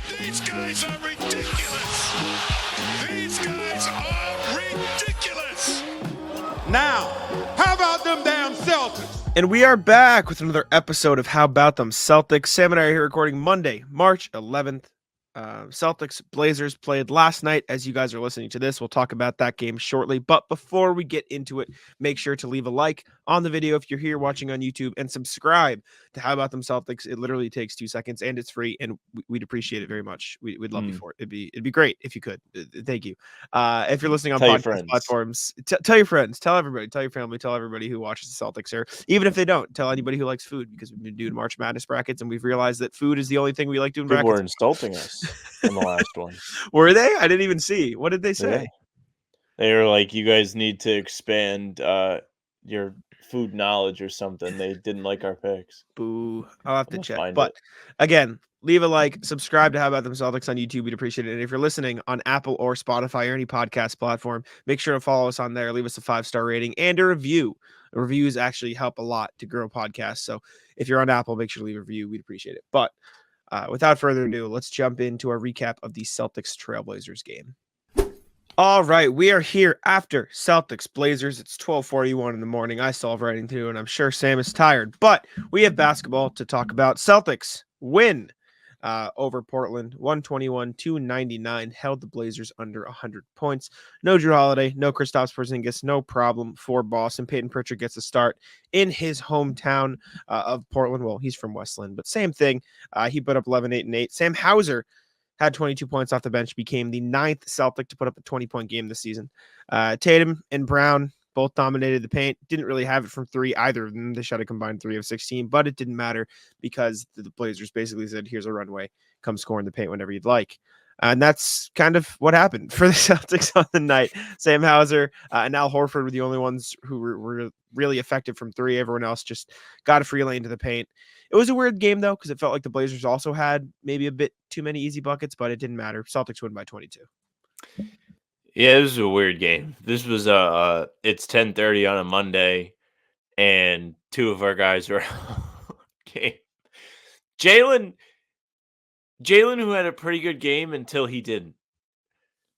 These guys are ridiculous. These guys are ridiculous. Now, how about them damn Celtics? And we are back with another episode of How About Them Celtics. Sam and I are here recording Monday, March 11th. Celtics-Blazers played last night. As you guys are listening to this, we'll talk about that game shortly. But before we get into it, make sure to leave a like on the video if you're here watching on YouTube and subscribe to How About Them Celtics. It literally takes 2 seconds and it's free, and we'd appreciate it very much. We'd love you for it. It'd be great if you could. Thank you. If you're listening on podcast platforms, tell your friends, tell everybody, tell your family, tell everybody who watches the Celtics, or even if they don't, tell anybody who likes food, because we've been doing March Madness brackets and we've realized that food is the only thing we like doing People brackets. were insulting us in the last one. Were they? I didn't even see. What did they say? Yeah. They were like, you guys need to expand your food knowledge or something. They didn't like our picks. Boo. I'll have to check. But again, leave a like, subscribe to How About Them Celtics on YouTube. We'd appreciate it. And if you're listening on Apple or Spotify or any podcast platform, make sure to follow us on there. Leave us a 5-star rating and a review. Reviews actually help a lot to grow podcasts. So if you're on Apple, make sure to leave a review. We'd appreciate it. But without further ado, let's jump into our recap of the Celtics-Trailblazers game. All right, we are here after Celtics-Blazers. It's 12:41 in the morning. I still have writing to do, and I'm sure Sam is tired. But we have basketball to talk about. Celtics win over Portland, 121-99, held the Blazers under 100 points. No Drew Holiday, no Kristaps Porzingis, no problem for Boston. Payton Pritchard gets a start in his hometown of Portland. Well, he's from Westland, but same thing. He put up 11, 8, and 8. Sam Hauser had 22 points off the bench, became the 9th Celtic to put up a 20-point game this season. Tatum and Brown both dominated the paint. Didn't really have it from three, either of them. They shot a combined 3 of 16, but it didn't matter because the Blazers basically said, here's a runway. Come score in the paint whenever you'd like. And that's kind of what happened for the Celtics on the night. Sam Hauser and Al Horford were the only ones who were really effective from three. Everyone else just got a free lane to the paint. It was a weird game, though, because it felt like the Blazers also had maybe a bit too many easy buckets, but it didn't matter. Celtics win by 22. Yeah, this was a weird game. This was it's 10:30 on a Monday, and two of our guys were game. Jaylen, who had a pretty good game until he didn't.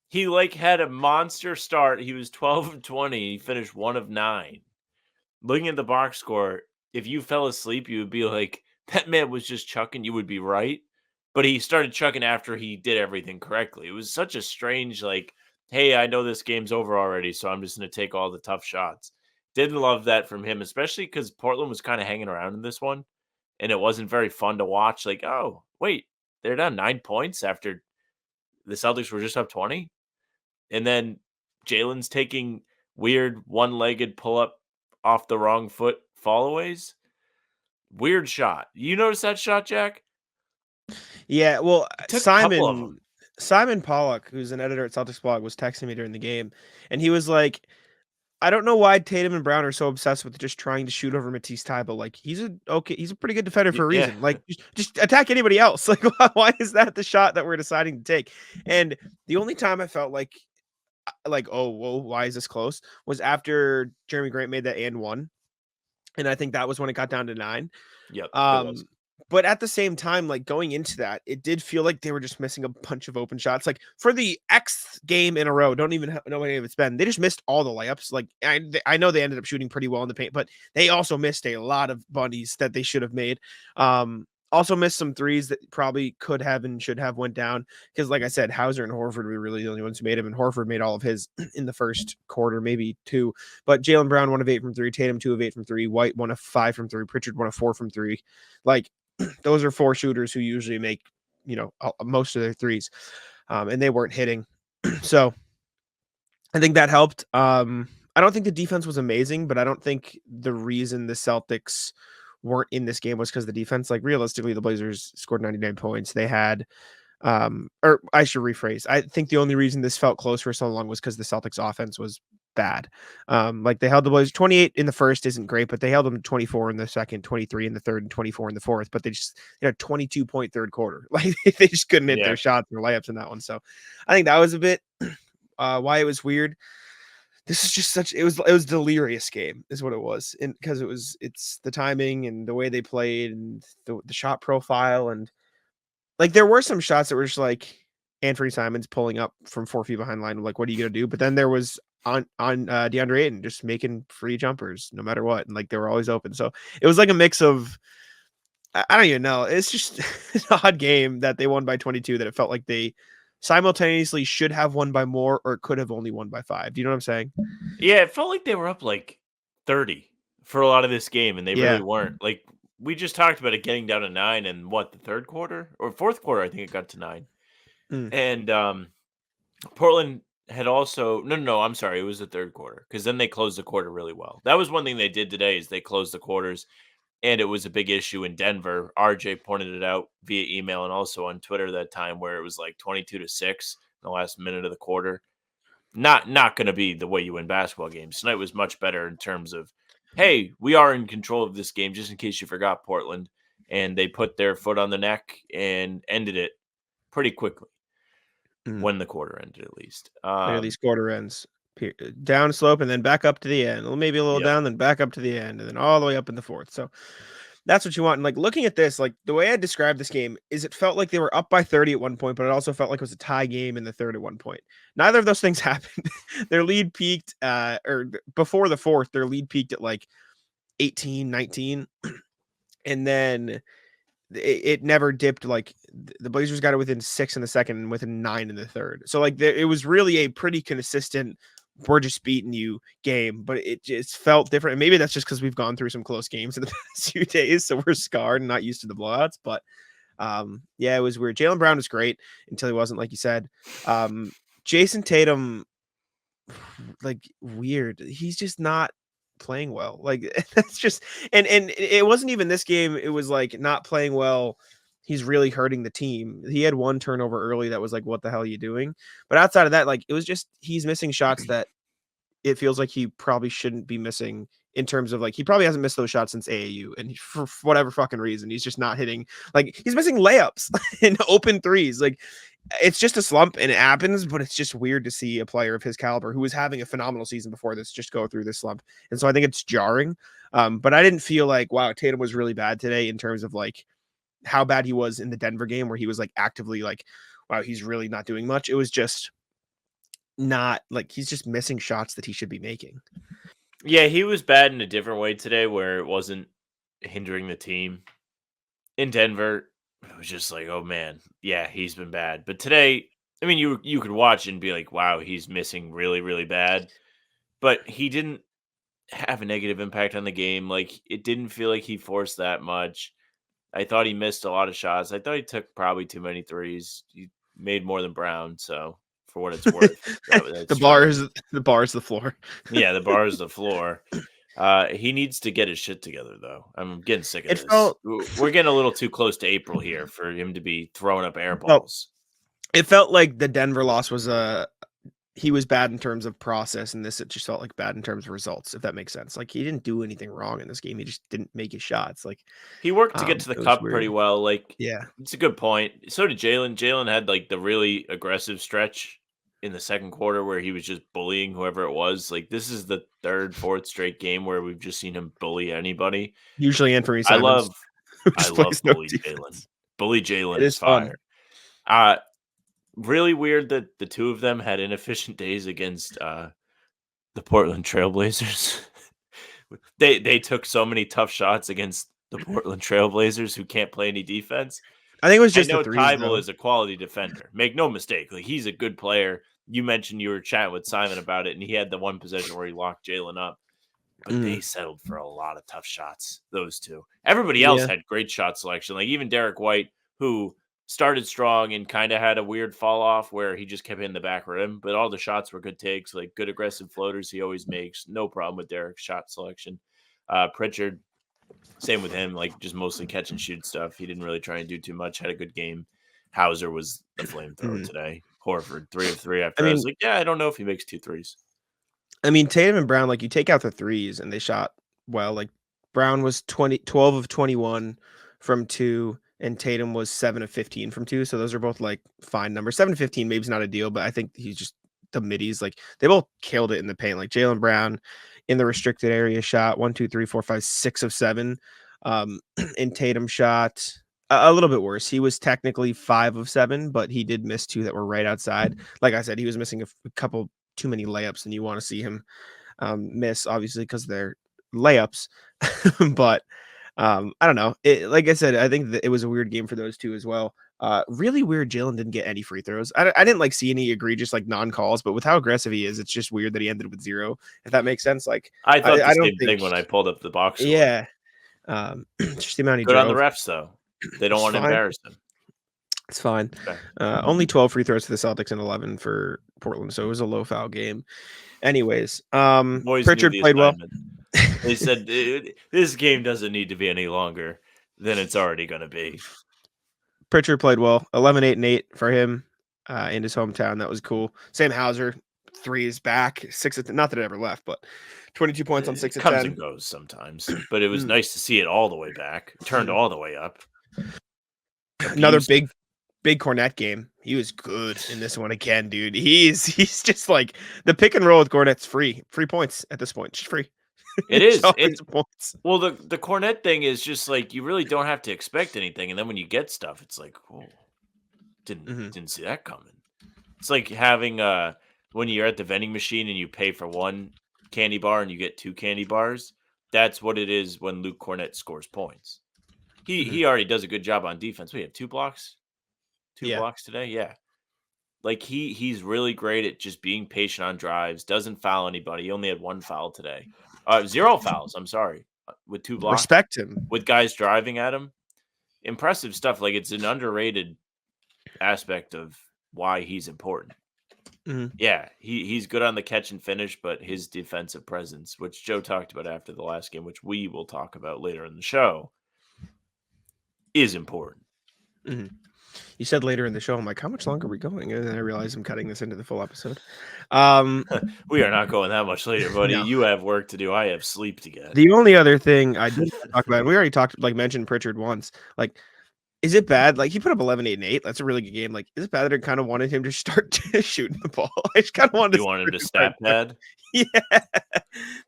He had a monster start. He was 12 of 20. He finished 1 of 9. Looking at the box score, if you fell asleep, you would be like, that man was just chucking. You would be right. But he started chucking after he did everything correctly. It was such a strange, hey, I know this game's over already, so I'm just going to take all the tough shots. Didn't love that from him, especially because Portland was kind of hanging around in this one, and it wasn't very fun to watch. Oh, wait, they're down 9 points after the Celtics were just up 20? And then Jaylen's taking weird one-legged pull-up off the wrong foot fallaways. Weird shot. You notice that shot, Jack? Yeah, well, Simon Pollock, who's an editor at Celtics Blog, was texting me during the game, and he was like, I don't know why Tatum and Brown are so obsessed with just trying to shoot over Matisse Thybulle. He's a pretty good defender for a reason. Yeah. Just attack anybody else. Why is that the shot that we're deciding to take? And the only time I felt like, oh, whoa, why is this close? Was after Jeremy Grant made that and one. And I think that was when it got down to 9. Yep. But at the same time, going into that, it did feel like they were just missing a bunch of open shots. For the X game in a row, don't even know how many of it's been. They just missed all the layups. I know they ended up shooting pretty well in the paint, but they also missed a lot of bunnies that they should have made. Also missed some threes that probably could have and should have went down. Because like I said, Hauser and Horford were really the only ones who made him. And Horford made all of his in the first quarter, maybe 2. But Jaylen Brown, 1 of 8 from 3. Tatum, 2 of 8 from 3. White, 1 of 5 from 3. Pritchard, 1 of 4 from 3. Those are 4 shooters who usually make, most of their threes. And they weren't hitting. So I think that helped. I don't think the defense was amazing, but I don't think the reason the Celtics weren't in this game was because the defense. Realistically, the Blazers scored 99 points. They had, or I should rephrase. I think the only reason this felt close for so long was because the Celtics offense was bad. They held the Blazers 28 in the first isn't great, but they held them 24 in the second, 23 in the third, and 24 in the fourth. But they just a 22-point third quarter. They just couldn't hit their shots or layups in that one. So I think that was a bit why it was weird. This is just it was delirious game is what it was. And because it's the timing and the way they played and the shot profile. And like there were some shots that were just like Anthony Simons pulling up from 4 feet behind line. Like, what are you gonna do? But then there was on DeAndre Ayton just making free jumpers no matter what, and like they were always open. So it was like a mix of I don't even know. It's just an odd game that they won by 22. That it felt like they simultaneously should have won by more or could have only won by 5. Do you know what I'm saying? Yeah, it felt like they were up like 30 for a lot of this game, and they Yeah. really weren't. Like we just talked about it getting down to 9 in the third quarter or fourth quarter, I think it got to 9. And Portland had also no, I'm sorry, it was the third quarter because then they closed the quarter really well. That was one thing they did today is they closed the quarters, and it was a big issue in Denver. RJ pointed it out via email and also on Twitter that time where it was like 22-6 in the last minute of the quarter. Not going to be the way you win basketball games. Tonight was much better in terms of, hey, we are in control of this game, just in case you forgot, Portland. And they put their foot on the neck and ended it pretty quickly when the quarter ended, at least. These quarter ends. Down slope and then back up to the end. Maybe a little down, then back up to the end, and then all the way up in the fourth. So that's what you want. And like looking at this, like the way I described this game is it felt like they were up by 30 at one point, but it also felt like it was a tie game in the third at one point. Neither of those things happened. Their lead peaked or before the fourth, their lead peaked at like 18, 19. And then it never dipped. Like the Blazers got it within 6 in the second and within 9 in the third. So like it was really a pretty consistent we're just beating you game, but it just felt different. And maybe that's just because we've gone through some close games in the past few days, so we're scarred and not used to the blowouts. But yeah, it was weird. Jaylen Brown was great until he wasn't, like you said. Jason Tatum, like weird. He's just not playing well. Like that's just and it wasn't even this game. It was like not playing well. He's really hurting the team. He had one turnover early that was like, what the hell are you doing? But outside of that, like it was just he's missing shots that it feels like he probably shouldn't be missing in terms of like he probably hasn't missed those shots since AAU. And for whatever fucking reason, he's just not hitting, like he's missing layups and open threes. Like it's just a slump and it happens, but it's just weird to see a player of his caliber who was having a phenomenal season before this just go through this slump. And so I think it's jarring. But I didn't feel like, wow, Tatum was really bad today in terms of like how bad he was in the Denver game where he was like actively like, wow, he's really not doing much. It was just not like he's just missing shots that he should be making. Yeah, he was bad in a different way today where it wasn't hindering the team. In Denver, it was just like, oh man, yeah, he's been bad. But today, I mean, you could watch and be like, wow, he's missing really, really bad. But he didn't have a negative impact on the game. Like it didn't feel like he forced that much. I thought he missed a lot of shots. I thought he took probably too many threes. He made more than Brown, so for what it's worth, the bar is the floor. Yeah, the bar is the floor. He needs to get his shit together, though. I'm getting sick of this. We're getting a little too close to April here for him to be throwing up air balls. It felt like the Denver loss was he was bad in terms of process, and this it just felt like bad in terms of results, if that makes sense. Like he didn't do anything wrong in this game. He just didn't make his shots. Like he worked to get to the cup pretty well. Like yeah, it's a good point. So did Jaylen. Jaylen had like the really aggressive stretch in the second quarter where he was just bullying whoever it was. Like this is the third, fourth straight game where we've just seen him bully anybody. Usually Anthony Simons. I love bully Jaylen. Bully Jaylen is fire. Really weird that the two of them had inefficient days against the Portland Trailblazers. They took so many tough shots against the Portland Trailblazers who can't play any defense. I think it was just I know Tybal is a quality defender. Make no mistake. Like he's a good player. You mentioned you were chatting with Simon about it, and he had the one possession where he locked Jaylen up. But they settled for a lot of tough shots, those two. Everybody else had great shot selection. Like even Derek White, who started strong and kind of had a weird fall off where he just kept hitting the back rim, but all the shots were good takes, like good aggressive floaters he always makes. No problem with Derek's shot selection. Pritchard, same with him, like just mostly catch and shoot stuff. He didn't really try and do too much, had a good game. Hauser was the flamethrower today. Horford, 3 of 3 after. I was like, yeah, I don't know if he makes 2 threes. I mean, Tatum and Brown, like you take out the threes and they shot well. Like Brown was 12 of 21 from 2. And Tatum was 7 of 15 from 2. So those are both like fine numbers. 7 of 15 maybe is not a deal, but I think he's just the middies. Like they both killed it in the paint. Like Jaylen Brown in the restricted area shot 1, 2, 3, 4, 5, 6 of 7. And Tatum shot A little bit worse. He was technically 5 of 7, but he did miss 2 that were right outside. Like I said, he was missing a couple too many layups, and you want to see him miss, obviously, because they're layups. But I don't know. Like I said, I think that it was a weird game for those two as well. Really weird. Jaylen didn't get any free throws. I didn't like see any egregious like non-calls, but with how aggressive he is, it's just weird that he ended with 0. If that makes sense. Like I thought I the don't same think, thing when I pulled up the box score. yeah. Just the amount he Good on the drove. refs though. They don't It's want to fine. embarrass them. It's fine. Okay. Only 12 free throws for the Celtics and 11 for Portland, so it was a low foul game. Anyways, Boys Pritchard knew the played well. assignment. They said this game doesn't need to be any longer than it's already going to be. Pritchard played well. 11, 8, and 8 for him in his hometown. That was cool. Sam Hauser, 3 is back. 6 at not that it ever left, but 22 points on 6 It of comes 10. and goes sometimes, but it was nice to see it all the way back. Turned all the way up. Another big Cornet game. He was good in this one again, dude. He's just like the pick and roll with Cornet's free points at this point. Just free. It is. Points. Well, the Cornet thing is just like you really don't have to expect anything, and then when you get stuff, it's like, oh, didn't see that coming. It's like having when you're at the vending machine and you pay for 1 candy bar and you get 2 candy bars. That's what it is when Luke Cornet scores points. He already does a good job on defense. We have 2 blocks. 2 blocks today, yeah. Like he's really great at just being patient on drives. Doesn't foul anybody. He only had 1 foul today. 0 fouls. I'm sorry, with 2 blocks. Respect him With guys driving at him. Impressive stuff. Like it's an underrated aspect of why he's important. Yeah, he's good on the catch and finish, but his defensive presence, which Joe talked about after the last game, which we will talk about later in the show, is important. You said later in the show, I'm like, how much longer are we going? And then I realized I'm cutting this into the full episode. We are not going that much later, buddy. No. You have work to do. I have sleep to get. The only other thing I did talk about, and we already mentioned Pritchard once, like, is it bad? Like, he put up 11, 8, and 8. That's a really good game. Like, is it bad that I kind of wanted him to start shooting the ball? I just kind of wanted him to stat pad? Yeah.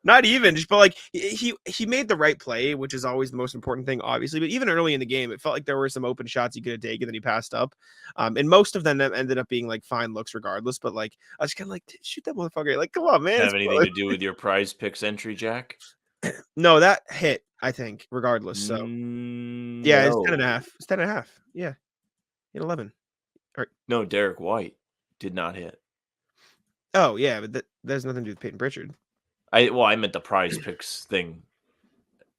Not even. Just, but, like, he made the right play, which is always the most important thing, obviously. But even early in the game, it felt like there were some open shots he could have taken that he passed up. And most of them ended up being, like, fine looks regardless. But, like, I was kind of like, shoot that motherfucker. Like, come on, man. Have anything to do with your prize picks entry, Jack? No, that hit, I think, regardless. So, yeah, it's 10.5. It's 10.5. Yeah. Hit 11. Right. No, Derek White did not hit. Oh, yeah, but that has nothing to do with Payton Pritchard. I meant the prize picks thing.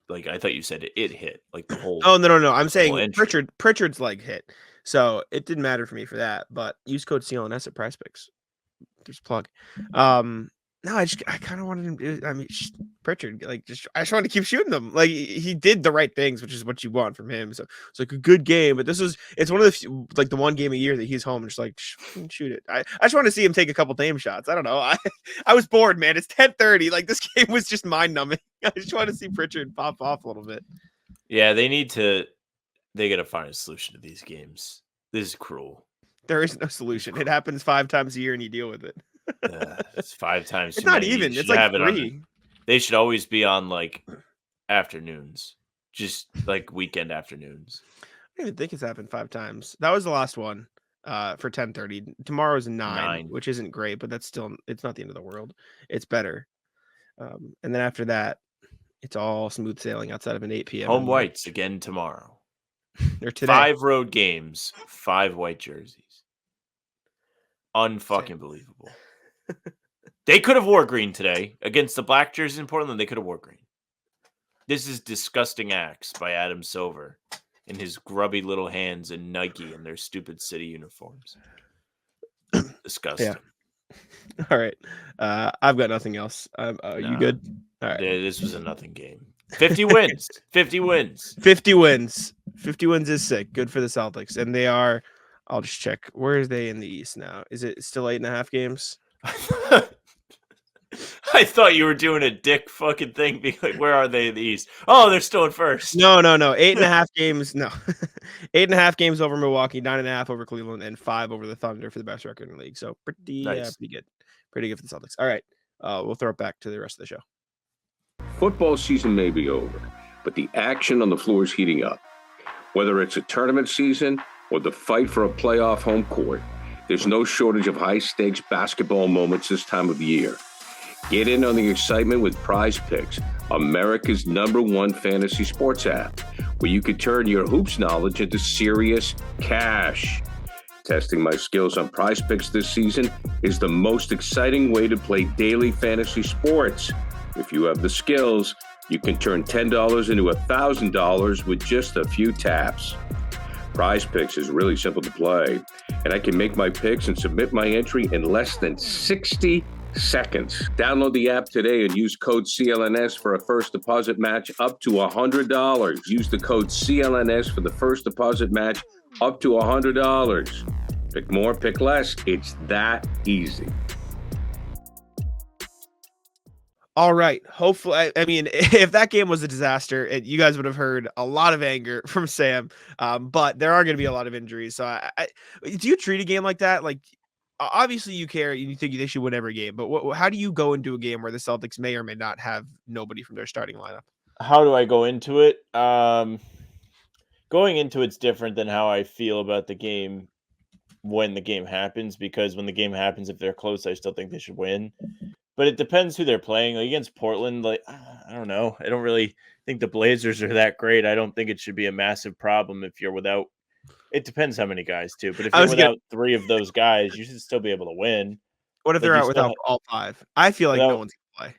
Like, I thought you said it hit, like the whole. Oh, no. I'm saying Pritchard's leg hit. So, it didn't matter for me for that. But use code CLNS at prize picks. There's a plug. No, I kind of wanted him to. I mean, Pritchard, like, I just wanted to keep shooting them. Like, he did the right things, which is what you want from him. So it's like a good game. But it's one of the few, like the one game a year that he's home and just like shoot it. I just want to see him take a couple name shots. I don't know. I was bored, man. It's 10:30. Like, this game was just mind numbing. I just want to see Pritchard pop off a little bit. Yeah, they got to find a solution to these games. This is cruel. There is no solution. It happens 5 times a year and you deal with it. It's 5 times. It's not even. It's like 3. They should always be on like afternoons, just like weekend afternoons. I don't even think it's happened 5 times. That was the last one for 10:30. Tomorrow's 9, which isn't great, but it's not the end of the world. It's better. And then after that, it's all smooth sailing outside of an 8 p.m. Home whites again tomorrow. They're today. 5 road games, 5 white jerseys. Unfucking believable. They could have wore green today against the black jerseys in Portland. They could have wore green. This is disgusting acts by Adam Silver and his grubby little hands and Nike and their stupid city uniforms. Disgusting. Yeah. All right. I've got nothing else. You good? All right. This was a nothing game. 50 wins. 50 wins. 50 wins. 50 wins is sick. Good for the Celtics. And they are, I'll just check. Where are they in the East now? Is it still 8.5 games? I thought you were doing a dick fucking thing. Being like, where are they in the East? Oh, they're still in first. No. 8.5 games. No. 8.5 games over Milwaukee, 9.5 over Cleveland, and 5 over the Thunder for the best record in the league. So pretty good. Pretty good for the Celtics. All right. We'll throw it back to the rest of the show. Football season may be over, but the action on the floor is heating up. Whether it's a tournament season or the fight for a playoff home court, there's no shortage of high-stakes basketball moments this time of year. Get in on the excitement with Prize Picks, America's #1 fantasy sports app, where you can turn your hoops knowledge into serious cash. Testing my skills on Prize Picks this season is the most exciting way to play daily fantasy sports. If you have the skills, you can turn $10 into $1,000 with just a few taps. Prize Picks is really simple to play, and I can make my picks and submit my entry in less than 60 seconds. Download the app today and use code CLNS for a first deposit match up to $100. Use the code CLNS for the first deposit match up to $100. Pick more, pick less. It's that easy. All right. Hopefully, I mean, if that game was a disaster, you guys would have heard a lot of anger from Sam. But there are going to be a lot of injuries. So, do you treat a game like that? Like, obviously, you care. You think they should win every game. But how do you go into a game where the Celtics may or may not have nobody from their starting lineup? How do I go into it? Going into it's different than how I feel about the game when the game happens, because when the game happens, if they're close, I still think they should win. But it depends who they're playing. Like against Portland, like I don't know. I don't really think the Blazers are that great. I don't think it should be a massive problem if you're without. It depends how many guys too. But if you're without 3 of those guys, you should still be able to win. What if they're out without all 5? I feel like no one's gonna play.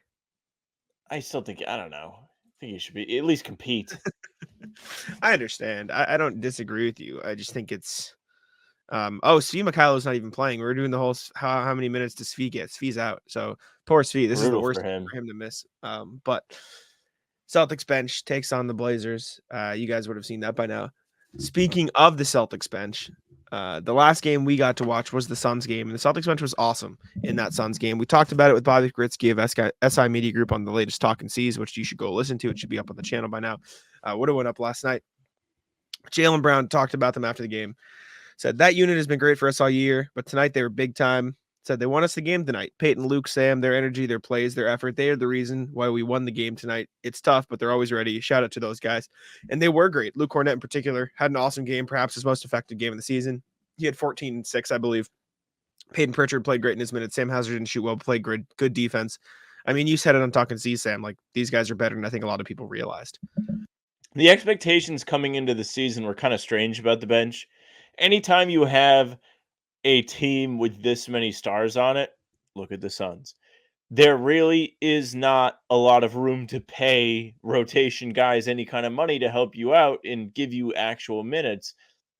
I still think I don't know. I think you should be at least compete. I understand. I don't disagree with you. I just think it's Svi Mikhailov's not even playing. We're doing the whole how many minutes does Svi get? Svi's out. So poor Svi. This is the worst for him to miss. But Celtics bench takes on the Blazers. You guys would have seen that by now. Speaking of the Celtics bench, the last game we got to watch was the Suns game, and the Celtics bench was awesome in that Suns game. We talked about it with Bobby Gritsky of SI Media Group on the latest Talking C's, which you should go listen to. It should be up on the channel by now. Would have went up last night. Jaylen Brown talked about them after the game. Said that unit has been great for us all year, but tonight they were big time. Said they won us the game tonight. Payton, Luke, Sam, their energy, their plays, their effort, they are the reason why we won the game tonight. It's tough, but they're always ready. Shout out to those guys. And they were great. Luke Cornett in particular had an awesome game, perhaps his most effective game of the season. He had 14-6, I believe. Payton Pritchard played great in his minutes. Sam Hauser didn't shoot well, played good defense. I mean, you said it on Talking C, Sam. Like, these guys are better than I think a lot of people realized. The expectations coming into the season were kind of strange about the bench. Anytime you have a team with this many stars on it, look at the Suns. There really is not a lot of room to pay rotation guys any kind of money to help you out and give you actual minutes.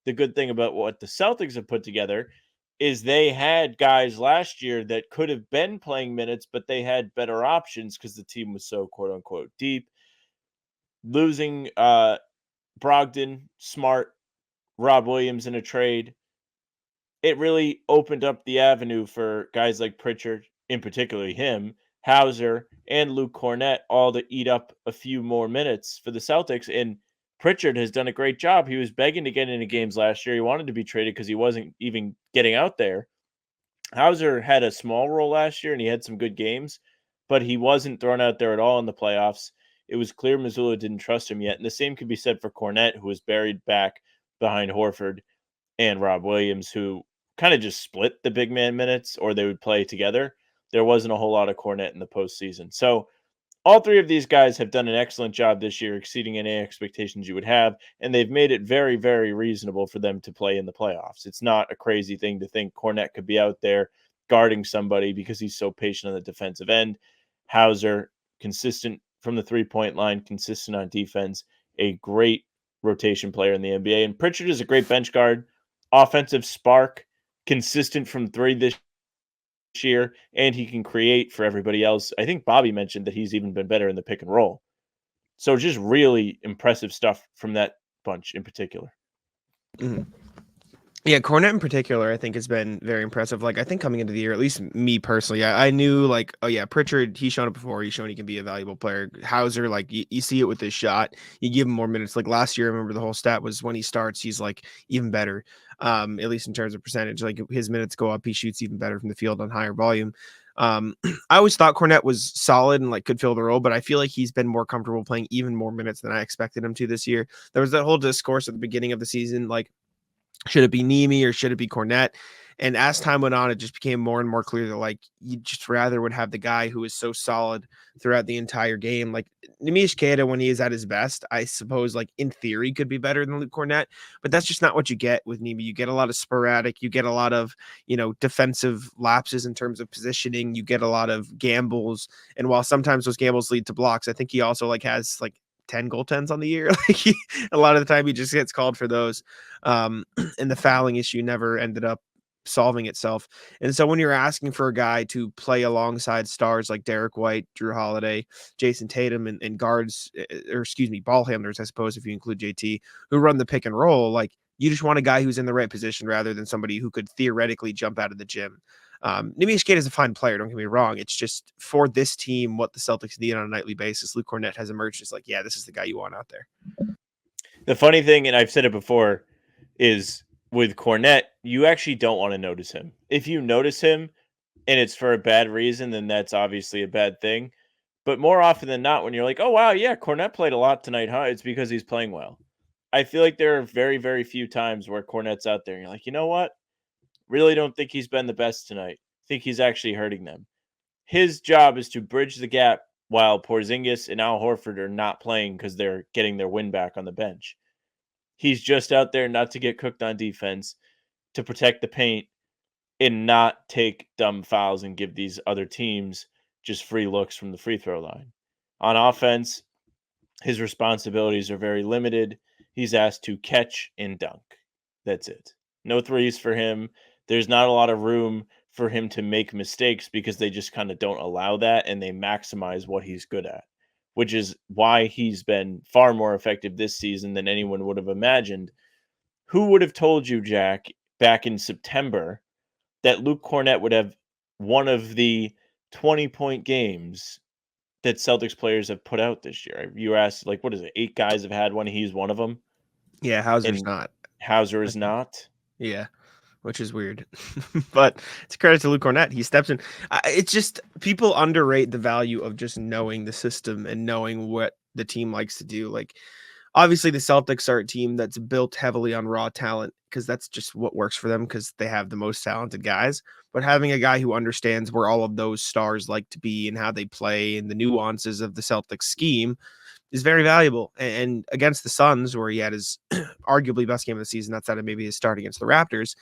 The good thing about what the Celtics have put together is they had guys last year that could have been playing minutes, but they had better options because the team was so quote unquote deep. Losing Brogdon, Smart, Rob Williams in a trade, it really opened up the avenue for guys like Pritchard, in particular him, Hauser, and Luke Cornett all to eat up a few more minutes for the Celtics. And Pritchard has done a great job. He was begging to get into games last year. He wanted to be traded because he wasn't even getting out there. Hauser had a small role last year, and he had some good games, but he wasn't thrown out there at all in the playoffs. It was clear Missoula didn't trust him yet. And the same could be said for Cornett, who was buried back behind Horford and Rob Williams, who kind of just split the big man minutes, or they would play together. There wasn't a whole lot of Cornett in the postseason. So all 3 of these guys have done an excellent job this year, exceeding any expectations you would have, and they've made it very, very reasonable for them to play in the playoffs. It's not a crazy thing to think Cornett could be out there guarding somebody because he's so patient on the defensive end. Hauser, consistent from the three-point line, consistent on defense, a great rotation player in the NBA. And Pritchard is a great bench guard, offensive spark, consistent from 3 this year, and he can create for everybody else. I think Bobby mentioned that he's even been better in the pick and roll. So just really impressive stuff from that bunch in particular. Mm-hmm. Yeah, Cornett in particular, I think has been very impressive. Like, I think coming into the year, at least me personally, I knew like, oh yeah, Pritchard, he's shown it before. He's shown he can be a valuable player. Hauser, like you see it with his shot. You give him more minutes. Like last year, I remember the whole stat was when he starts, he's like even better. At least in terms of percentage, like his minutes go up. He shoots even better from the field on higher volume. I always thought Cornette was solid and like could fill the role, but I feel like he's been more comfortable playing even more minutes than I expected him to this year. There was that whole discourse at the beginning of the season, like, should it be Nemi or should it be Cornette? And as time went on, it just became more and more clear that like you just rather would have the guy who is so solid throughout the entire game. Like Nemish Keita, when he is at his best, I suppose like in theory could be better than Luke Cornette, but that's just not what you get with Nemi. You get a lot of sporadic, you get a lot of, defensive lapses in terms of positioning, you get a lot of gambles. And while sometimes those gambles lead to blocks, I think he also like has like 10 goaltends on the year. Like a lot of the time he just gets called for those. And the fouling issue never ended up solving itself. And so when you're asking for a guy to play alongside stars like Derek White, Drew Holiday, Jason Tatum, and guards, ball handlers, I suppose, if you include JT, who run the pick and roll, like you just want a guy who's in the right position rather than somebody who could theoretically jump out of the gym. Nemish Keita is a fine player, don't get me wrong. It's just for this team, what the Celtics need on a nightly basis, Luke Cornette has emerged as like, yeah, this is the guy you want out there. The funny thing, and I've said it before, is with Cornette, you actually don't want to notice him. If you notice him and it's for a bad reason, then that's obviously a bad thing. But more often than not, when you're like, oh, wow, yeah, Cornette played a lot tonight, huh? It's because he's playing well. I feel like there are very, very few times where Cornette's out there and you're like, you know what? Really don't think he's been the best tonight. Think he's actually hurting them. His job is to bridge the gap while Porzingis and Al Horford are not playing because they're getting their win back on the bench. He's just out there not to get cooked on defense, to protect the paint, and not take dumb fouls and give these other teams just free looks from the free throw line. On offense, his responsibilities are very limited. He's asked to catch and dunk. That's it. No threes for him. There's not a lot of room for him to make mistakes because they just kind of don't allow that and they maximize what he's good at, which is why he's been far more effective this season than anyone would have imagined. Who would have told you, Jack, back in September, that Luke Cornette would have one of the 20-point games that Celtics players have put out this year? You asked, like, what is it? 8 guys have had one. He's one of them. Yeah, Hauser's not. Hauser is not. Yeah, which is weird. But it's a credit to Luke Cornette. He steps in. It's just people underrate the value of just knowing the system and knowing what the team likes to do. Like, obviously, the Celtics are a team that's built heavily on raw talent because that's just what works for them because they have the most talented guys. But having a guy who understands where all of those stars like to be and how they play and the nuances of the Celtics scheme is very valuable. And against the Suns, where he had his arguably best game of the season, outside of maybe his start against the Raptors,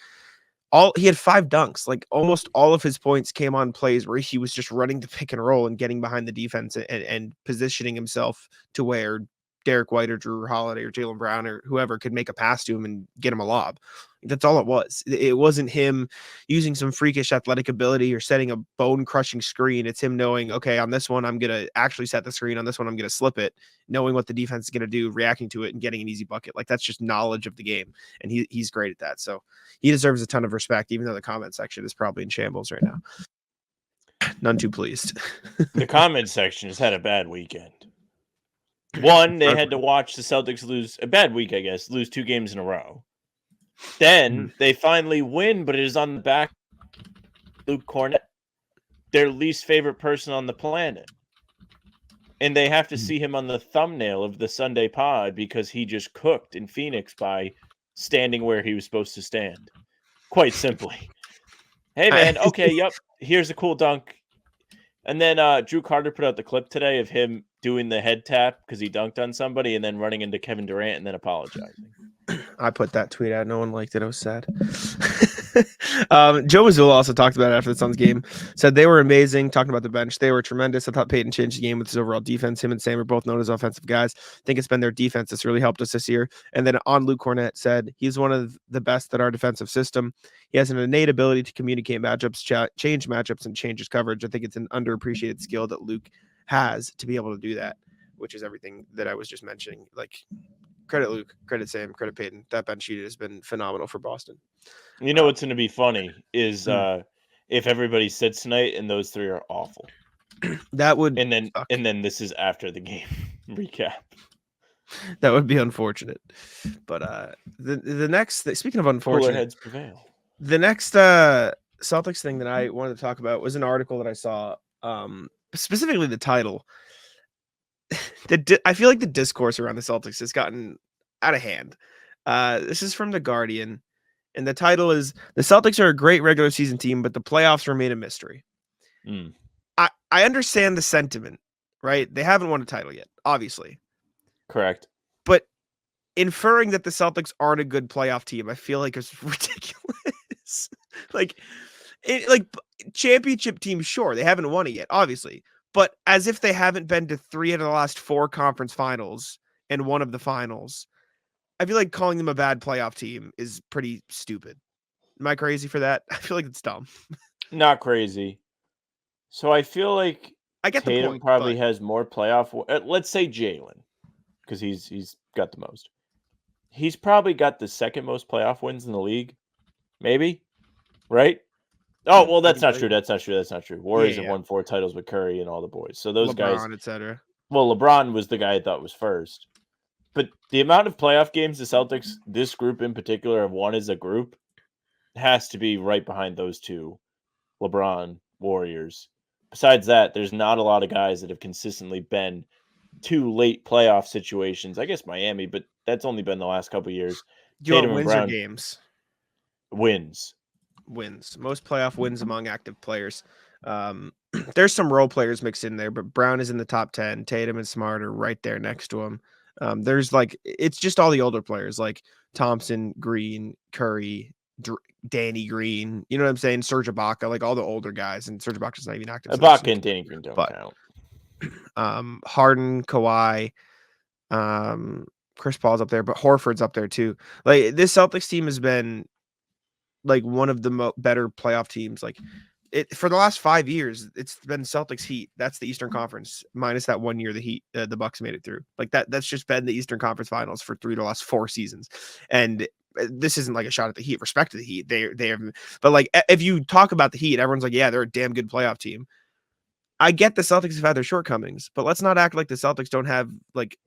he had 5 dunks. Like almost all of his points came on plays where he was just running the pick and roll and getting behind the defense and positioning himself to where Derek White or Drew Holiday or Jaylen Brown or whoever could make a pass to him and get him a lob. That's all it was. It wasn't him using some freakish athletic ability or setting a bone-crushing screen. It's him knowing, okay, on this one, I'm going to actually set the screen. On this one, I'm going to slip it, knowing what the defense is going to do, reacting to it, and getting an easy bucket. Like, that's just knowledge of the game, and he's great at that. So he deserves a ton of respect, even though the comment section is probably in shambles right now. None too pleased. The comment section has had a bad weekend. One, they had to watch the Celtics lose a bad week, I guess, lose 2 games in a row. Then they finally win, but it is on the back of Luke Cornette, their least favorite person on the planet. And they have to see him on the thumbnail of the Sunday pod because he just cooked in Phoenix by standing where he was supposed to stand. Quite simply. Hey, man, okay, yep, here's a cool dunk. And then Drew Carter put out the clip today of him doing the head tap because he dunked on somebody and then running into Kevin Durant and then apologizing. I put that tweet out. No one liked it. I was sad. Joe Mazzulla also talked about it after the Suns game. Said they were amazing. Talking about the bench, they were tremendous. I thought Payton changed the game with his overall defense. Him and Sam are both known as offensive guys. I think it's been their defense that's really helped us this year. And then on Luke Cornette said he's one of the best at our defensive system. He has an innate ability to communicate matchups, change matchups, and change his coverage. I think it's an underappreciated skill that Luke has to be able to do that, which is everything that I was just mentioning. Like, credit Luke, credit Sam, credit Payton. That bench sheet has been phenomenal for Boston. You know what's going to be funny is if everybody sits tonight and those 3 are awful. That would and then this is after the game recap. That would be unfortunate. But the next speaking of unfortunate, Cooler heads prevail. The next Celtics thing that I wanted to talk about was an article that I saw, specifically the title. I feel like the discourse around the Celtics has gotten out of hand. This is from The Guardian, and the title is "The Celtics are a great regular season team, but the playoffs remain a mystery." Mm. I understand the sentiment, right? They haven't won a title yet, obviously. Correct. But inferring that the Celtics aren't a good playoff team, I feel like it's ridiculous. like championship team, sure, they haven't won it yet, obviously. But as if they haven't been to 3 out of the last 4 conference finals and one of the finals. I feel like calling them a bad playoff team is pretty stupid. Am I crazy for that? I feel like it's dumb. Not crazy. So I feel like I get the Tatum point, probably but has more playoff. Let's say Jaylen, because he's got the most. He's probably got the second most playoff wins in the league, maybe, right? Oh well, that's not true. That's not true. That's not true. Warriors have won 4 titles with Curry and all the boys. So those guys, LeBron, etc. Well, LeBron was the guy I thought was first, but the amount of playoff games the Celtics, this group in particular, have won as a group, has to be right behind those two, LeBron, Warriors. Besides that, there's not a lot of guys that have consistently been to late playoff situations. I guess Miami, but that's only been the last couple of years. Tatum wins or games? Wins. Most playoff wins among active players. There's some role players mixed in there, but Brown is in the top 10. Tatum and Smart are right there next to him. There's it's just all the older players like Thompson, Green, Curry, Danny Green. You know what I'm saying? Serge Ibaka, like all the older guys, and Serge Ibaka's not even active. Ibaka and Danny Green don't count. Harden, Kawhi, Chris Paul's up there, but Horford's up there too. Like this Celtics team has been like one of the better playoff teams. Like for the last 5 years, it's been Celtics Heat. That's the Eastern Conference minus that 1 year the Heat, the Bucks made it through. Like that's just been the Eastern Conference Finals for 3 of the last 4 seasons. And this isn't like a shot at the Heat. Respect to the Heat. They have, but like if you talk about the Heat, everyone's like, yeah, they're a damn good playoff team. I get the Celtics have had their shortcomings, but let's not act like the Celtics don't have like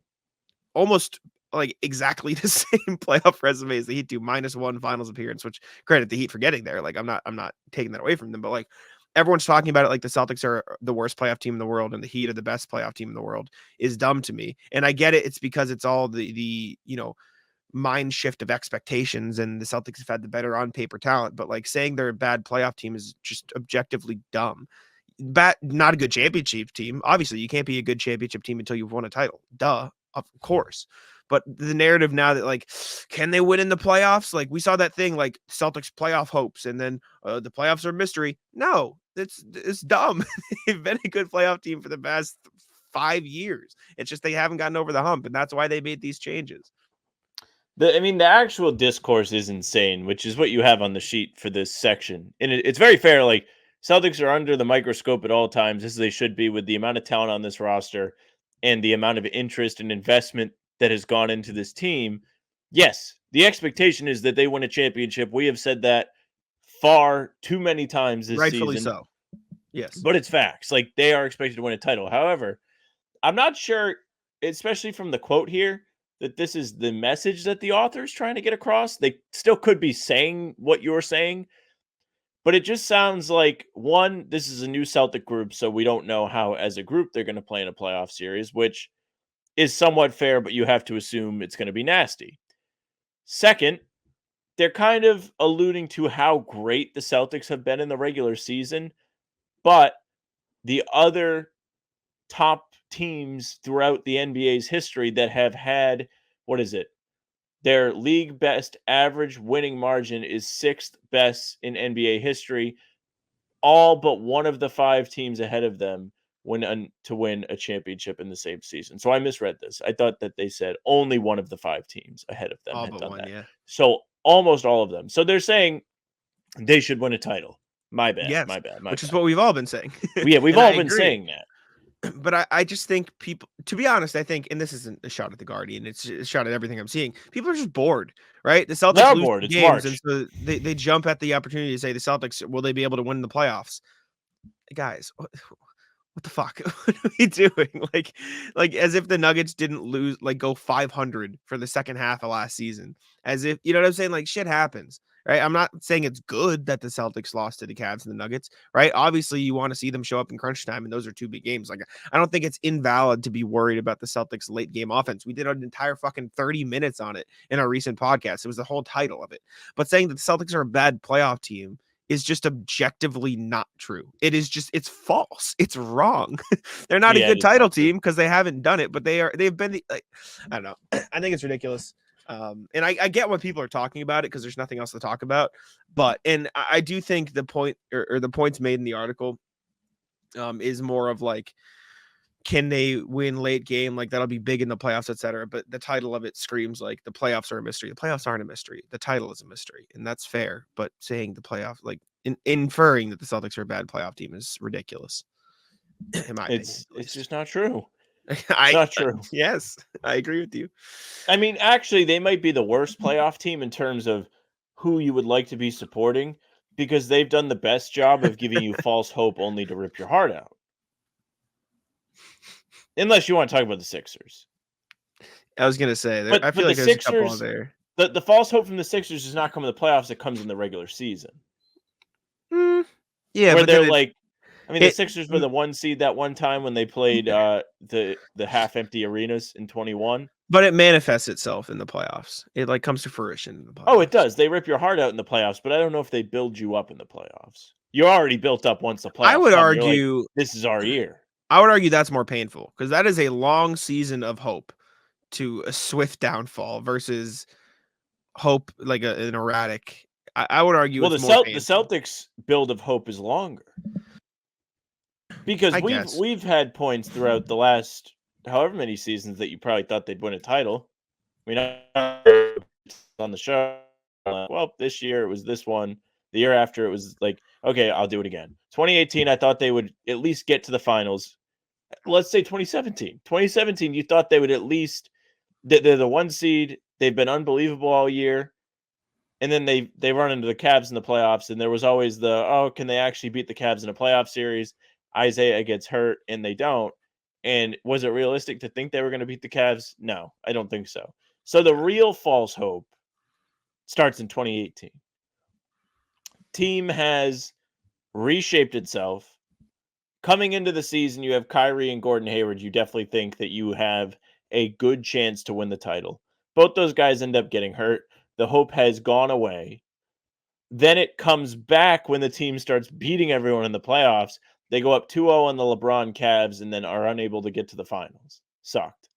almost like exactly the same playoff resume as the Heat do, -1 finals appearance, which credit the Heat for getting there. Like I'm not taking that away from them, but like everyone's talking about it like the Celtics are the worst playoff team in the world and the Heat are the best playoff team in the world is dumb to me. And I get it. It's because it's all the mind shift of expectations, and the Celtics have had the better on paper talent, but like saying they're a bad playoff team is just objectively dumb. Not a good championship team. Obviously, you can't be a good championship team until you've won a title. Duh, of course. But the narrative now that like, can they win in the playoffs? Like we saw that thing like Celtics playoff hopes, and then the playoffs are a mystery. No, it's dumb. They've been a good playoff team for the past 5 years. It's just they haven't gotten over the hump, and that's why they made these changes. The actual discourse is insane, which is what you have on the sheet for this section. And it's very fair. Like, Celtics are under the microscope at all times, as they should be, with the amount of talent on this roster and the amount of interest and investment that has gone into this team. Yes, the expectation is that they win a championship. We have said that far too many times this Rightfully season. so. Yes. But it's facts. Like, they are expected to win a title. However, I'm not sure, especially from the quote here, that this is the message that the author is trying to get across. They still could be saying what you're saying, but it just sounds like, one, this is a new Celtic group, so we don't know how, as a group, they're going to play in a playoff series, which is somewhat fair, but you have to assume it's going to be nasty. Second, they're kind of alluding to how great the Celtics have been in the regular season, but the other top teams throughout the NBA's history that have had, their league best average winning margin is 6th best in NBA history. All but one of the 5 teams ahead of them to win a championship in the same season. So I misread this. I thought that they said only one of the 5 teams ahead of them had done that. Yeah. So almost all of them. So they're saying they should win a title. My bad. Yes, my bad. Which is what we've all been saying. Yeah, we've all been saying that. But I just think people, to be honest, I think, and this isn't a shot at the Guardian, it's a shot at everything I'm seeing. People are just bored, right? The Celtics lose bored. games, and so they jump at the opportunity to say the Celtics, will they be able to win the playoffs? Guys, what the fuck? What are we doing? Like as if the Nuggets didn't go 500 for the second half of last season. As if, you know what I'm saying? Like shit happens. right? I'm not saying it's good that the Celtics lost to the Cavs and the Nuggets, right? Obviously, you want to see them show up in crunch time, and those are 2 big games. Like, I don't think it's invalid to be worried about the Celtics late game offense. We did an entire fucking 30 minutes on it in our recent podcast. It was the whole title of it. But saying that the Celtics are a bad playoff team is just objectively not true. It's false. It's wrong. They're not a good title team because they haven't done it, but they've been I don't know. I think it's ridiculous. And I get what people are talking about it because there's nothing else to talk about. But I do think the point or the points made in the article is more of like, can they win late game? Like, that'll be big in the playoffs, etc. But the title of it screams like the playoffs are a mystery. The playoffs aren't a mystery. The title is a mystery, and that's fair. But saying the playoff, like inferring that the Celtics are a bad playoff team, is ridiculous. In my opinion, it's just not true. It's not true. Yes, I agree with you. I mean, actually, they might be the worst playoff team in terms of who you would like to be supporting, because they've done the best job of giving you false hope only to rip your heart out. Unless you want to talk about the Sixers. I was going to say, I feel like there's a couple there. The false hope from the Sixers does not come in the playoffs. It comes in the regular season. Yeah, where they're like, the Sixers were the 1 seed that one time when they played the half-empty arenas in 21. But it manifests itself in the playoffs. It like comes to fruition in the playoffs. Oh, it does. They rip your heart out in the playoffs, but I don't know if they build you up in the playoffs. You're already built up once the playoffs. I would argue this is our year. I would argue that's more painful because that is a long season of hope to a swift downfall versus hope like an erratic. I would argue. Well, it's the more painful. Celtics build of hope is longer because we've had points throughout the last however many seasons that you probably thought they'd win a title. I mean, on the show, well, this year it was this one. The year after it was like, okay, I'll do it again. 2018, I thought they would at least get to the finals. Let's say 2017. 2017, you thought they would at least, they're the 1 seed. They've been unbelievable all year. And then they run into the Cavs in the playoffs. And there was always can they actually beat the Cavs in a playoff series? Isaiah gets hurt and they don't. And was it realistic to think they were going to beat the Cavs? No, I don't think so. So the real false hope starts in 2018. Team has reshaped itself. Coming into the season, you have Kyrie and Gordon Hayward. You definitely think that you have a good chance to win the title. Both those guys end up getting hurt. The hope has gone away. Then it comes back when the team starts beating everyone in the playoffs. They go up 2-0 on the LeBron Cavs and then are unable to get to the finals. Sucked.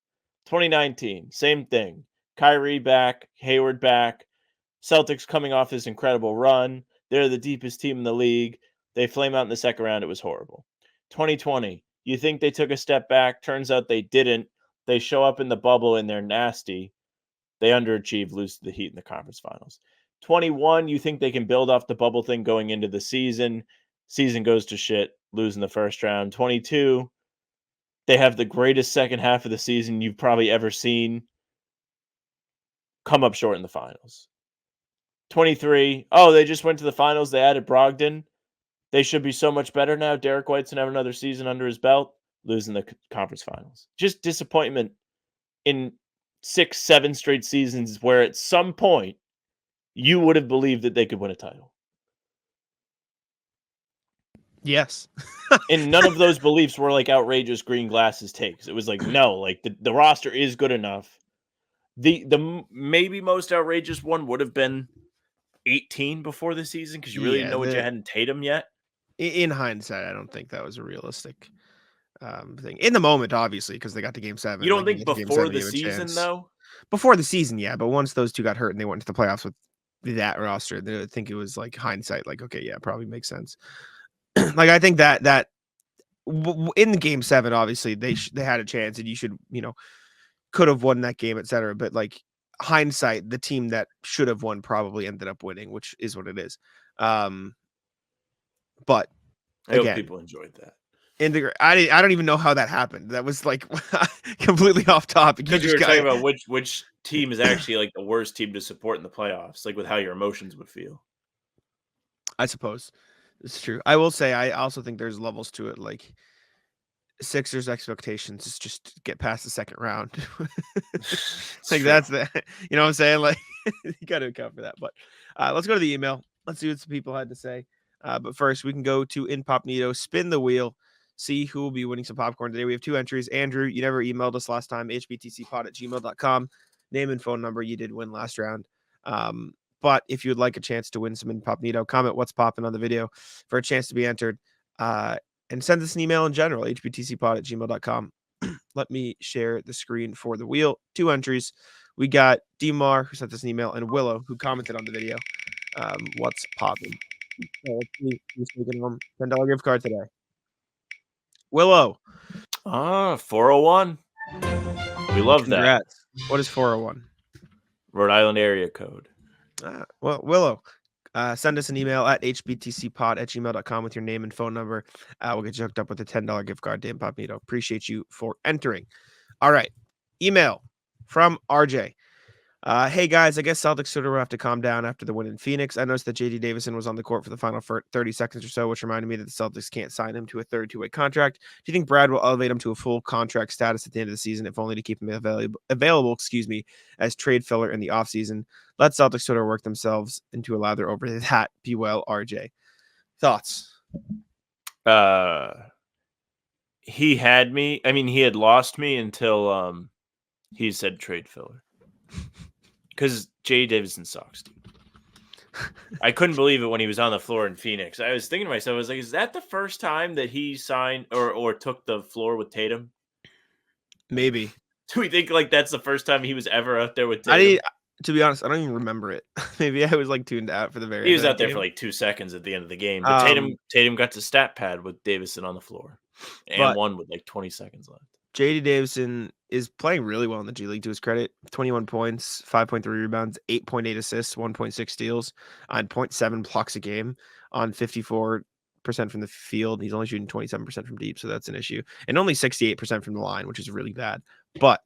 2019, same thing. Kyrie back, Hayward back. Celtics coming off this incredible run. They're the deepest team in the league. They flame out in the second round. It was horrible. 2020, you think they took a step back. Turns out they didn't. They show up in the bubble and they're nasty. They underachieve, lose to the Heat in the conference finals. 21, you think they can build off the bubble thing going into the season. Season goes to shit, lose in the first round. 22, they have the greatest second half of the season you've probably ever seen. Come up short in the finals. 23, they just went to the finals. They added Brogdon. They should be so much better now. Derek White's going to have another season under his belt. Losing the conference finals. Just disappointment in 6-7 straight seasons where at some point you would have believed that they could win a title. Yes. And none of those beliefs were like outrageous green glasses takes. It was like, no, like the roster is good enough. The maybe most outrageous one would have been 18 before the season because you really didn't know what you had in Tatum yet. In hindsight, I don't think that was a realistic thing. In the moment, obviously, because they got to Game 7. You don't think before the season, though? Before the season, yeah. But once those two got hurt and they went to the playoffs with that roster, I think it was like hindsight, like, okay, yeah, probably makes sense. Like, I think that in the Game 7, obviously, they had a chance and you should, could have won that game, etc. But like hindsight, the team that should have won probably ended up winning, which is what it is. But I hope people enjoyed that. I don't even know how that happened. That was like completely off topic. Because you were talking about which team is actually like the worst team to support in the playoffs, like with how your emotions would feel. I suppose it's true. I will say I also think there's levels to it. Like Sixers expectations is just get past the second round. Like that's the, you know what I'm saying? Like you got to account for that. But Let's go to the email. Let's see what some people had to say. But first, we can go to Incognito, spin the wheel, see who will be winning some popcorn today. We have 2 entries. Andrew, you never emailed us last time, hbtcpod@gmail.com. Name and phone number. You did win last round. But if you would like a chance to win some Incognito, comment what's popping on the video for a chance to be entered. And send us an email in general, hbtcpod@gmail.com. Let me share the screen for the wheel. 2 entries. We got Demar, who sent us an email, and Willow, who commented on the video. What's popping? So let's see who's taking home $10 gift card today. Willow. 401. We love Congrats. That. What is 401? Rhode Island area code. Well, Willow, send us an email at hbtcpod@gmail.com with your name and phone number. We'll get you hooked up with a $10 gift card to Incognito. Appreciate you for entering. All right. Email from RJ. Hey guys, I guess Celtics sort of have to calm down after the win in Phoenix. I noticed that JD Davison was on the court for the final 30 seconds or so, which reminded me that the Celtics can't sign him to a third two-way contract. Do you think Brad will elevate him to a full contract status at the end of the season, if only to keep him available, as trade filler in the offseason? Let Celtics sort of work themselves into a lather over that. Be well, RJ. Thoughts? He had me. I mean, he had lost me until he said trade filler. Because J. Davison sucks, dude. I couldn't believe it when he was on the floor in Phoenix. I was thinking to myself, I was like, is that the first time that he signed or took the floor with Tatum? Maybe. Do we think like that's the first time he was ever out there with Tatum? To be honest, I don't even remember it. Maybe I was like tuned out for the very end. He was out there for like 2 seconds at the end of the game. But Tatum got to stat pad with Davison on the floor and won with like 20 seconds left. JD Davison is playing really well in the G League, to his credit. 21 points, 5.3 rebounds, 8.8 assists, 1.6 steals, on 0.7 blocks a game, on 54% from the field. He's only shooting 27% from deep, so that's an issue. And only 68% from the line, which is really bad. But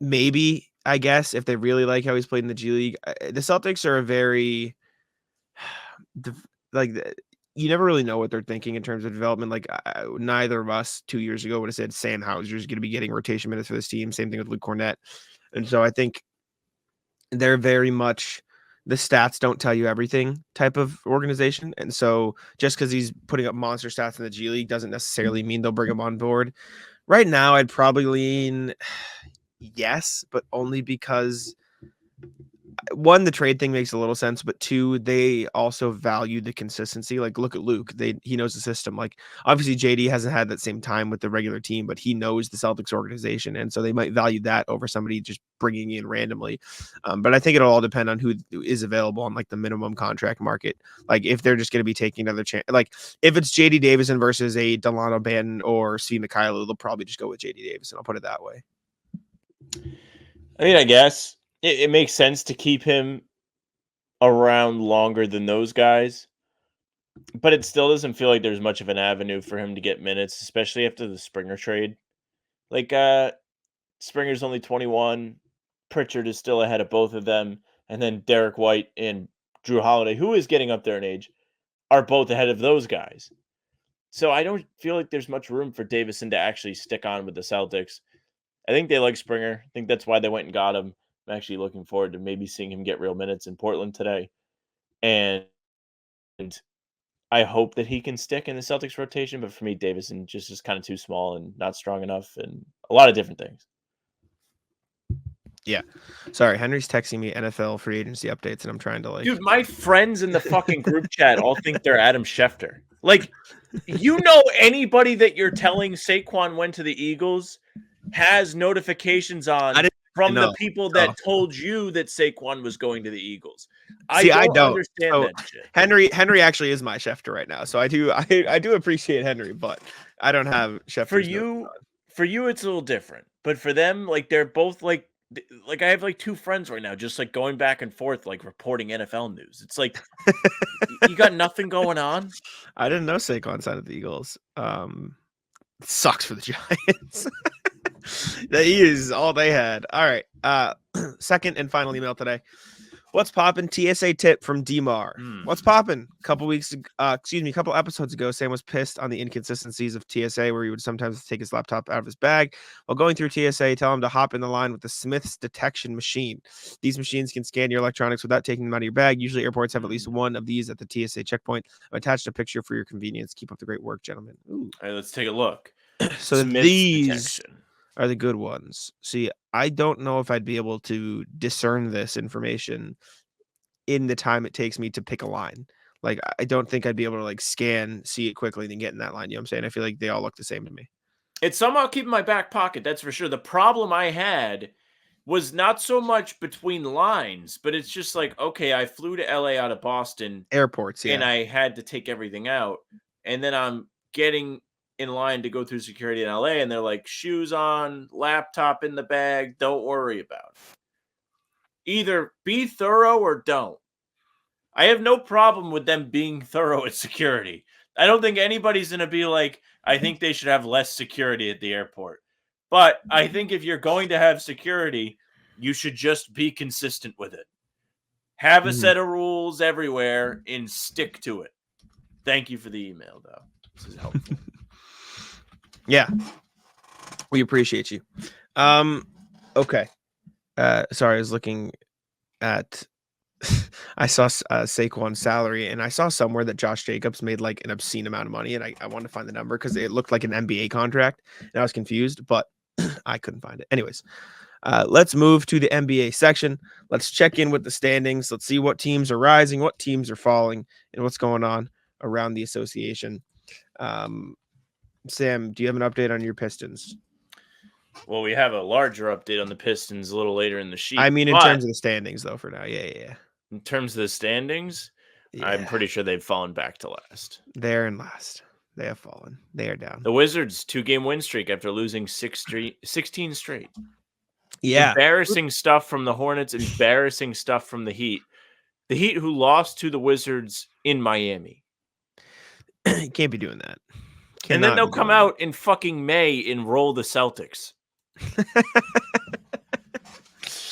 maybe, I guess, if they really like how he's played in the G League, the Celtics are a very you never really know what they're thinking in terms of development. Like neither of us 2 years ago would have said Sam Hauser is going to be getting rotation minutes for this team. Same thing with Luke Cornett. And so I think they're very much the stats don't tell you everything type of organization. And so just because he's putting up monster stats in the G League doesn't necessarily mean they'll bring him on board. Right now, I'd probably lean yes, but only because 1, the trade thing makes a little sense, but 2, they also value the consistency. Like, look at Luke. He knows the system. Like, obviously, JD hasn't had that same time with the regular team, but he knows the Celtics organization, and so they might value that over somebody just bringing in randomly. But I think it'll all depend on who is available on, like, the minimum contract market. Like, if they're just going to be taking another chance. Like, if it's JD Davison versus a Delano Banton or Svi Mykhailiuk, they'll probably just go with JD Davison. I'll put it that way. I mean, I guess it makes sense to keep him around longer than those guys, but it still doesn't feel like there's much of an avenue for him to get minutes, especially after the Springer trade. Like, Springer's only 21. Pritchard is still ahead of both of them. And then Derek White and Drew Holiday, who is getting up there in age, are both ahead of those guys. So I don't feel like there's much room for Davison to actually stick on with the Celtics. I think they like Springer. I think that's why they went and got him. I'm actually looking forward to maybe seeing him get real minutes in Portland today. And I hope that he can stick in the Celtics rotation. But for me, Davison just is kind of too small and not strong enough and a lot of different things. Yeah. Sorry, Henry's texting me NFL free agency updates, and I'm trying to Dude, my friends in the fucking group chat all think they're Adam Schefter. Like, you know, anybody that you're telling Saquon went to the Eagles has notifications on from the people that told you that Saquon was going to the Eagles. I don't understand that shit. Henry actually is my Schefter right now, so I do appreciate Henry, but I don't have Schefter. For you, it's a little different, but for them, like they're both like I have like 2 friends right now, just like going back and forth, like reporting NFL news. It's like you got nothing going on. I didn't know Saquon signed with the Eagles. It sucks for the Giants. That is all they had. All right. Second and final email today. What's poppin'? TSA tip from DMAR. What's poppin'? Couple episodes ago, Sam was pissed on the inconsistencies of TSA, where he would sometimes take his laptop out of his bag. While going through TSA, tell him to hop in the line with the Smith's detection machine. These machines can scan your electronics without taking them out of your bag. Usually airports have at least one of these at the TSA checkpoint. I've attached a picture for your convenience. Keep up the great work, gentlemen. Ooh. All right, let's take a look. So Smith's these detection are the good ones. See, I don't know if I'd be able to discern this information in the time it takes me to pick a line. Like, I don't think I'd be able to like scan, see it quickly, and then get in that line. You know what I'm saying? I feel like they all look the same to me. It's somehow keep in my back pocket, that's for sure. The problem I had was not so much between lines, but it's just like, okay, I flew to LA out of Boston. Airports, yeah. And I had to take everything out. And then I'm getting in line to go through security in LA, and they're like, shoes on, laptop in the bag, don't worry about it. Either be thorough or don't. I have no problem with them being thorough at security. I don't think anybody's going to be like, I think they should have less security at the airport. But I think if you're going to have security, you should just be consistent with it. Have a set of rules everywhere and stick to it. Thank you for the email, though. This is helpful. Yeah. We appreciate you. Okay. Sorry, I was looking at I saw Saquon's salary, and I saw somewhere that Josh Jacobs made like an obscene amount of money, and I wanted to find the number because it looked like an NBA contract, and I was confused, but I couldn't find it. Anyways, let's move to the NBA section. Let's check in with the standings. Let's see what teams are rising, what teams are falling, and what's going on around the association. Sam, do you have an update on your Pistons? Well, we have a larger update on the Pistons a little later in the sheet. I mean, in terms of the standings, though, for now. Yeah. In terms of the standings, yeah. I'm pretty sure they've fallen back to last. They're in last. They have fallen. They are down. The Wizards, 2-game win streak after losing 16 straight. Yeah. Embarrassing stuff from the Hornets, embarrassing stuff from the Heat. The Heat who lost to the Wizards in Miami. You can't be doing that. And then they'll come out in fucking May and roll the Celtics.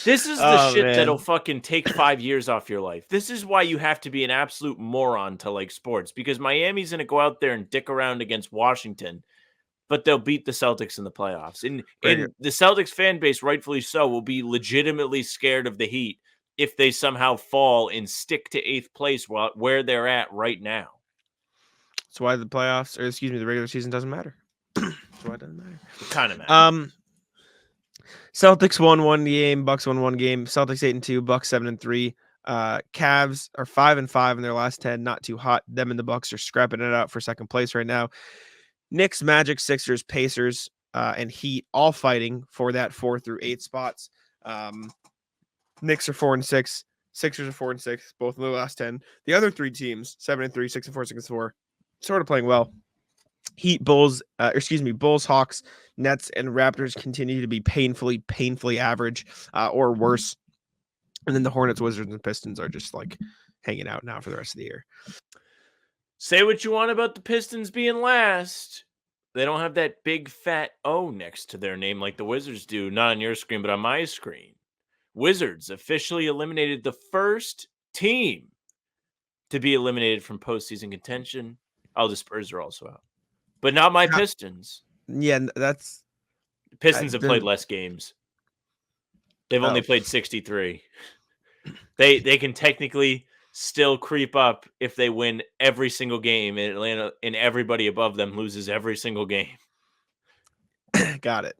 This is the shit that'll fucking take 5 years off your life. This is why you have to be an absolute moron to like sports, because Miami's going to go out there and dick around against Washington, but they'll beat the Celtics in the playoffs. And the Celtics fan base, rightfully so, will be legitimately scared of the Heat if they somehow fall and stick to 8th place where they're at right now. That's why the playoffs, or excuse me, the regular season doesn't matter. That's why it doesn't matter. It kind of matters. Celtics won 1 game, Bucks won 1 game. Celtics 8-2, Bucks 7-3. Cavs are 5-5 in their last 10. Not too hot. Them and the Bucks are scrapping it out for second place right now. Knicks, Magic, Sixers, Pacers, and Heat all fighting for that 4 through 8 spots. Knicks are 4-6. Sixers are 4-6. Both in the last 10. The other 3 teams 7-3, 6-4, 6-4, sort of playing well. Heat, Bulls, Hawks, Nets, and Raptors continue to be painfully average or worse. And then the Hornets, Wizards, and Pistons are just like hanging out now for the rest of the year. Say what you want about the Pistons being last. They don't have that big fat O next to their name like the Wizards do. Not on your screen, but on my screen. Wizards officially eliminated the first team to be eliminated from postseason contention. The Spurs are also out. But not my Pistons. Yeah, that's... Pistons have played less games. They've only played 63. They can technically still creep up if they win every single game in Atlanta, and everybody above them loses every single game. Got it.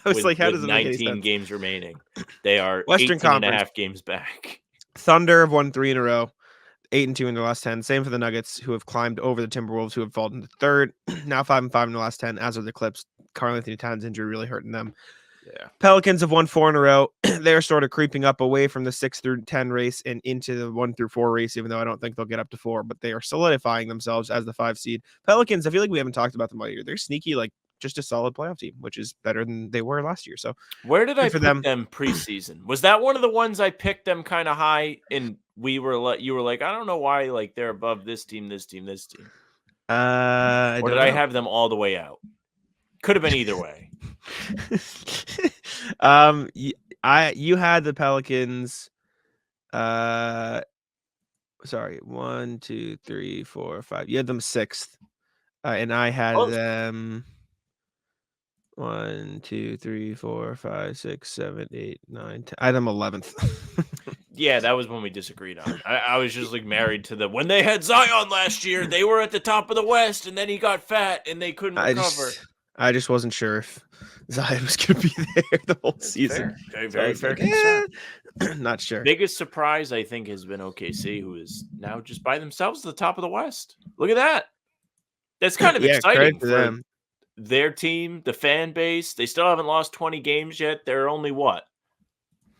I was like, how does it make any sense? 19 games remaining. They are Western 18 Conference. and a half games back. Thunder have won 3 in a row. 8-2 in their last 10. Same for the Nuggets, who have climbed over the Timberwolves, who have fallen to third. Now 5-5 in the last 10, as are the Clips. Karl-Anthony Towns' injury really hurting them. Yeah. Pelicans have won 4 in a row. They're sort of creeping up away from the 6 through 10 race and into the 1 through 4 race, even though I don't think they'll get up to 4, but they are solidifying themselves as the 5 seed. Pelicans, I feel like we haven't talked about them all year. They're sneaky, like just a solid playoff team, which is better than they were last year. So where did I put them preseason? Was that one of the ones I picked them kind of high, and you were like, I don't know why, like they're above this team. Or did I have them all the way out? Could have been either way. You had the Pelicans Sorry, 1, 2, 3, 4, 5. You had them 6th, and I had them 1, 2, 3, 4, 5, 6, 7, 8, 9, 10. I had them 11th. Yeah, that was when we disagreed on. I was just like married to the when they had Zion last year, they were at the top of the West, and then he got fat and they couldn't recover. I just wasn't sure if Zion was going to be there the whole season. Fair. Very fair concern. Not sure. Biggest surprise, I think, has been OKC, who is now just by themselves at the top of the West. Look at that. That's kind of exciting for them. Their team, the fan base. They still haven't lost 20 games yet. They're only,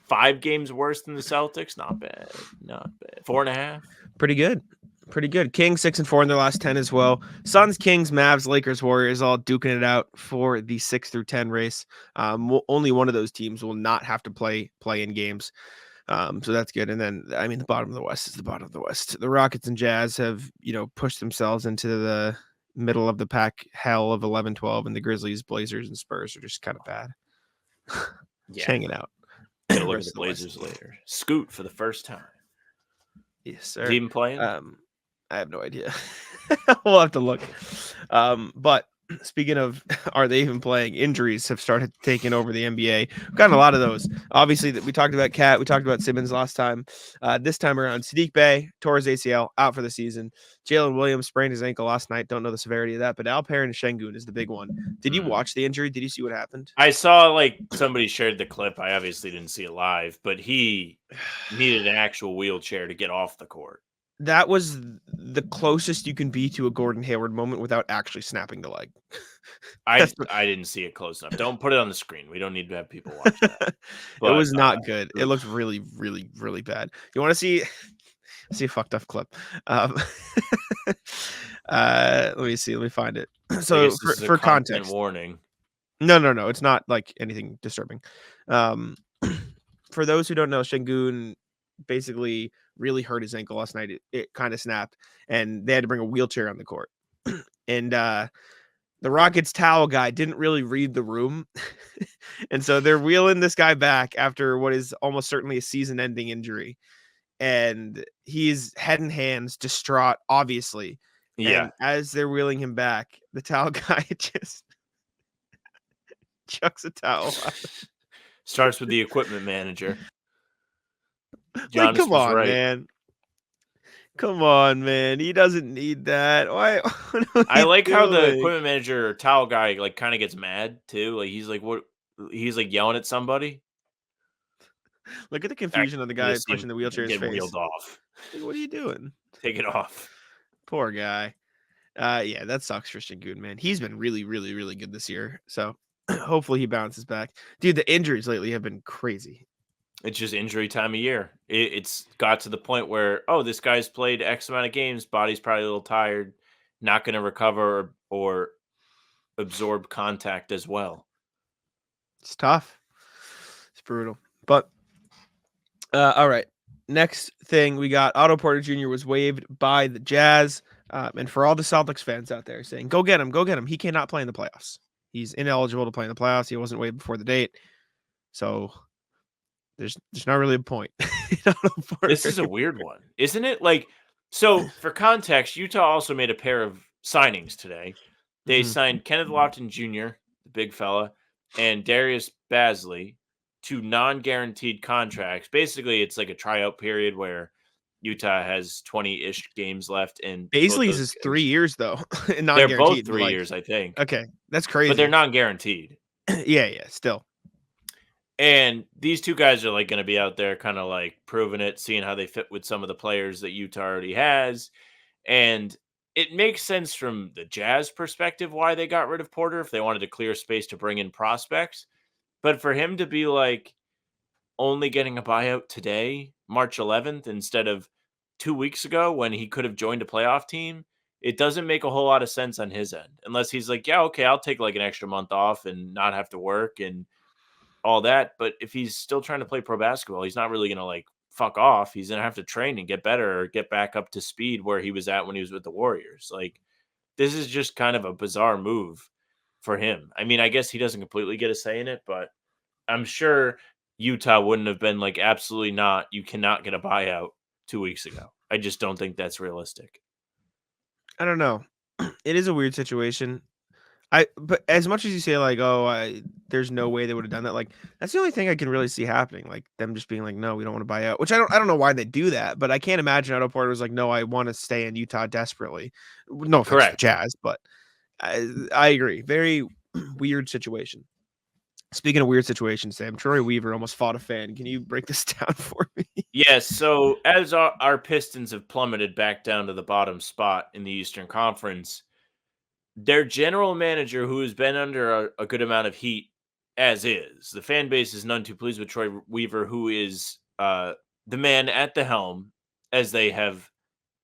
5 games worse than the Celtics? Not bad. 4.5. Pretty good. Kings 6-4 in their last 10 as well. Suns, Kings, Mavs, Lakers, Warriors all duking it out for the 6 through 10 race. Only one of those teams will not have to play in games. So that's good. And then, I mean, the bottom of the West is the bottom of the West. The Rockets and Jazz have, pushed themselves into the middle of the pack hell of 11-12, and the Grizzlies, Blazers, and Spurs are just kind of bad. Yeah. Hanging out. Gonna look at the Blazers later. Scoot for the first time. Yes, sir. Is he even playing? I have no idea. We'll have to look. But speaking of, are they even playing? Injuries have started taking over the NBA. We've gotten a lot of those. Obviously, we talked about Cat. We talked about Simmons last time. This time around, Sadiq Bey tore his ACL, out for the season. Jalen Williams sprained his ankle last night. Don't know the severity of that, but Alperen Sengun is the big one. Did you watch the injury? Did you see what happened? I saw somebody shared the clip. I obviously didn't see it live, but he needed an actual wheelchair to get off the court. That was the closest you can be to a Gordon Hayward moment without actually snapping the leg. I didn't see it close enough. Don't put it on the screen. We don't need to have people watch that. But, it was not good. It looked really, really, really bad. You want to see a fucked up clip? Let me see. Let me find it. So for context, warning. No. It's not like anything disturbing. For those who don't know, Sengun basically really hurt his ankle last night. It kind of snapped, and they had to bring a wheelchair on the court. And the Rockets towel guy didn't really read the room. And so they're wheeling this guy back after what is almost certainly a season-ending injury. And he's head and hands, distraught, obviously. Yeah. And as they're wheeling him back, the towel guy just chucks a towel out. Starts with the equipment manager. Come on, man. Come on, man. He doesn't need that. Why? I like how the equipment manager or towel guy kind of gets mad too. He's what? He's yelling at somebody. Look at the confusion on the guy pushing the wheelchair's face. Wheeled off. What are you doing? Take it off. Poor guy. Yeah, that sucks for Sengun, man. He's been really, really, really good this year. So hopefully he bounces back. Dude, the injuries lately have been crazy. It's just injury time of year. It's got to the point where, this guy's played X amount of games, body's probably a little tired, not going to recover or absorb contact as well. It's tough. It's brutal. But, all right. Next thing we got, Otto Porter Jr. was waived by the Jazz. And for all the Celtics fans out there saying, go get him. He cannot play in the playoffs. He's ineligible to play in the playoffs. He wasn't waived before the date. So there's not really a point. This is a weird one, isn't it? So for context, Utah also made a pair of signings today. They signed Kenneth Lofton Jr., the big fella, and Darius Bazley to non-guaranteed contracts. Basically, it's like a tryout period where Utah has 20-ish games left. And Bazley's is 3 years, though. They're both 3 years, I think. Okay, that's crazy. But they're non-guaranteed. Yeah, still. And these two guys are going to be out there kind of proving it, seeing how they fit with some of the players that Utah already has. And it makes sense from the Jazz perspective why they got rid of Porter, if they wanted to clear space to bring in prospects. But for him to be only getting a buyout today, March 11th, instead of 2 weeks ago when he could have joined a playoff team, it doesn't make a whole lot of sense on his end. Unless he's yeah, okay, I'll take an extra month off and not have to work and all that. But if he's still trying to play pro basketball, he's not really going to fuck off. He's going to have to train and get better or get back up to speed where he was at when he was with the Warriors. This is just kind of a bizarre move for him. I mean, I guess he doesn't completely get a say in it, but I'm sure Utah wouldn't have been like, absolutely not. You cannot get a buyout 2 weeks ago. I just don't think that's realistic. I don't know. It is a weird situation. But as much as you say like, there's no way they would have done that. Like, that's the only thing I can really see happening. Like them just being like, no, we don't want to buy out. Which I don't know why they do that. But I can't imagine Otto Porter was like, no, I want to stay in Utah desperately. No offense to Jazz, but I agree. Very weird situation. Speaking of weird situations, Sam, Troy Weaver almost fought a fan. Can you break this down for me? Yes. So as our Pistons have plummeted back down to the bottom spot in the Eastern Conference, their general manager, who has been under a good amount of heat as is, the fan base is none too pleased with Troy Weaver, who is the man at the helm, as they have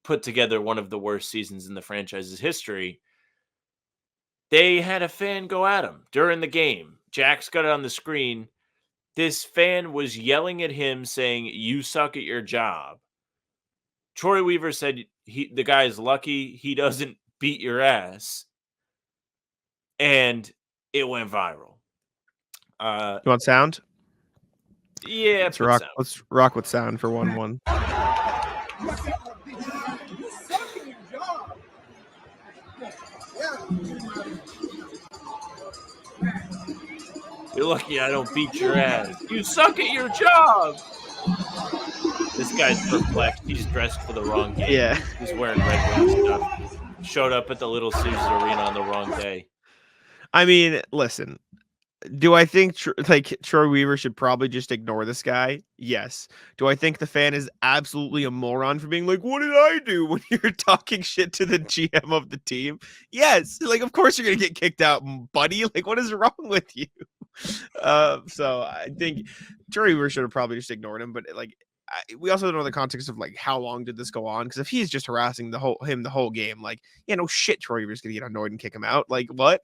put together one of the worst seasons in the franchise's history. They had a fan go at him during the game. Jack's got it on the screen. This fan was yelling at him saying, "You suck at your job." Troy Weaver said the guy is lucky he doesn't beat your ass. And it went viral. You want sound? Yeah, let's rock with sound for 1-1. You're lucky I don't beat your ass. You suck at your job. This guy's perplexed. He's dressed for the wrong game. Yeah. He's wearing Red Wings stuff. Showed up at the Little Caesars Arena on the wrong day. I mean, listen. Do I think Troy Weaver should probably just ignore this guy? Yes. Do I think the fan is absolutely a moron for being like, what did I do when you're talking shit to the GM of the team? Yes. Like, of course you're going to get kicked out, buddy. Like, what is wrong with you? So I think Troy Weaver should have probably just ignored him. But like, we also don't know the context of like how long did this go on? Because if he's just harassing the whole game, like, yeah, no shit, Troy Weaver's going to get annoyed and kick him out. Like, what?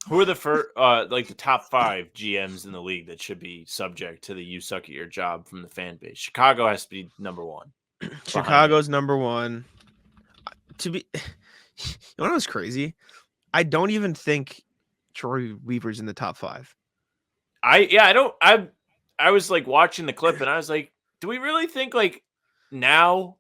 Who are the first, like the top 5 GMs in the league that should be subject to the "you suck at your job" from the fan base? Chicago has to be number 1. Chicago's number 1. To be, you know what's crazy? I don't even think Troy Weaver's in the top 5. I was like watching the clip and I was like, do we really think like now,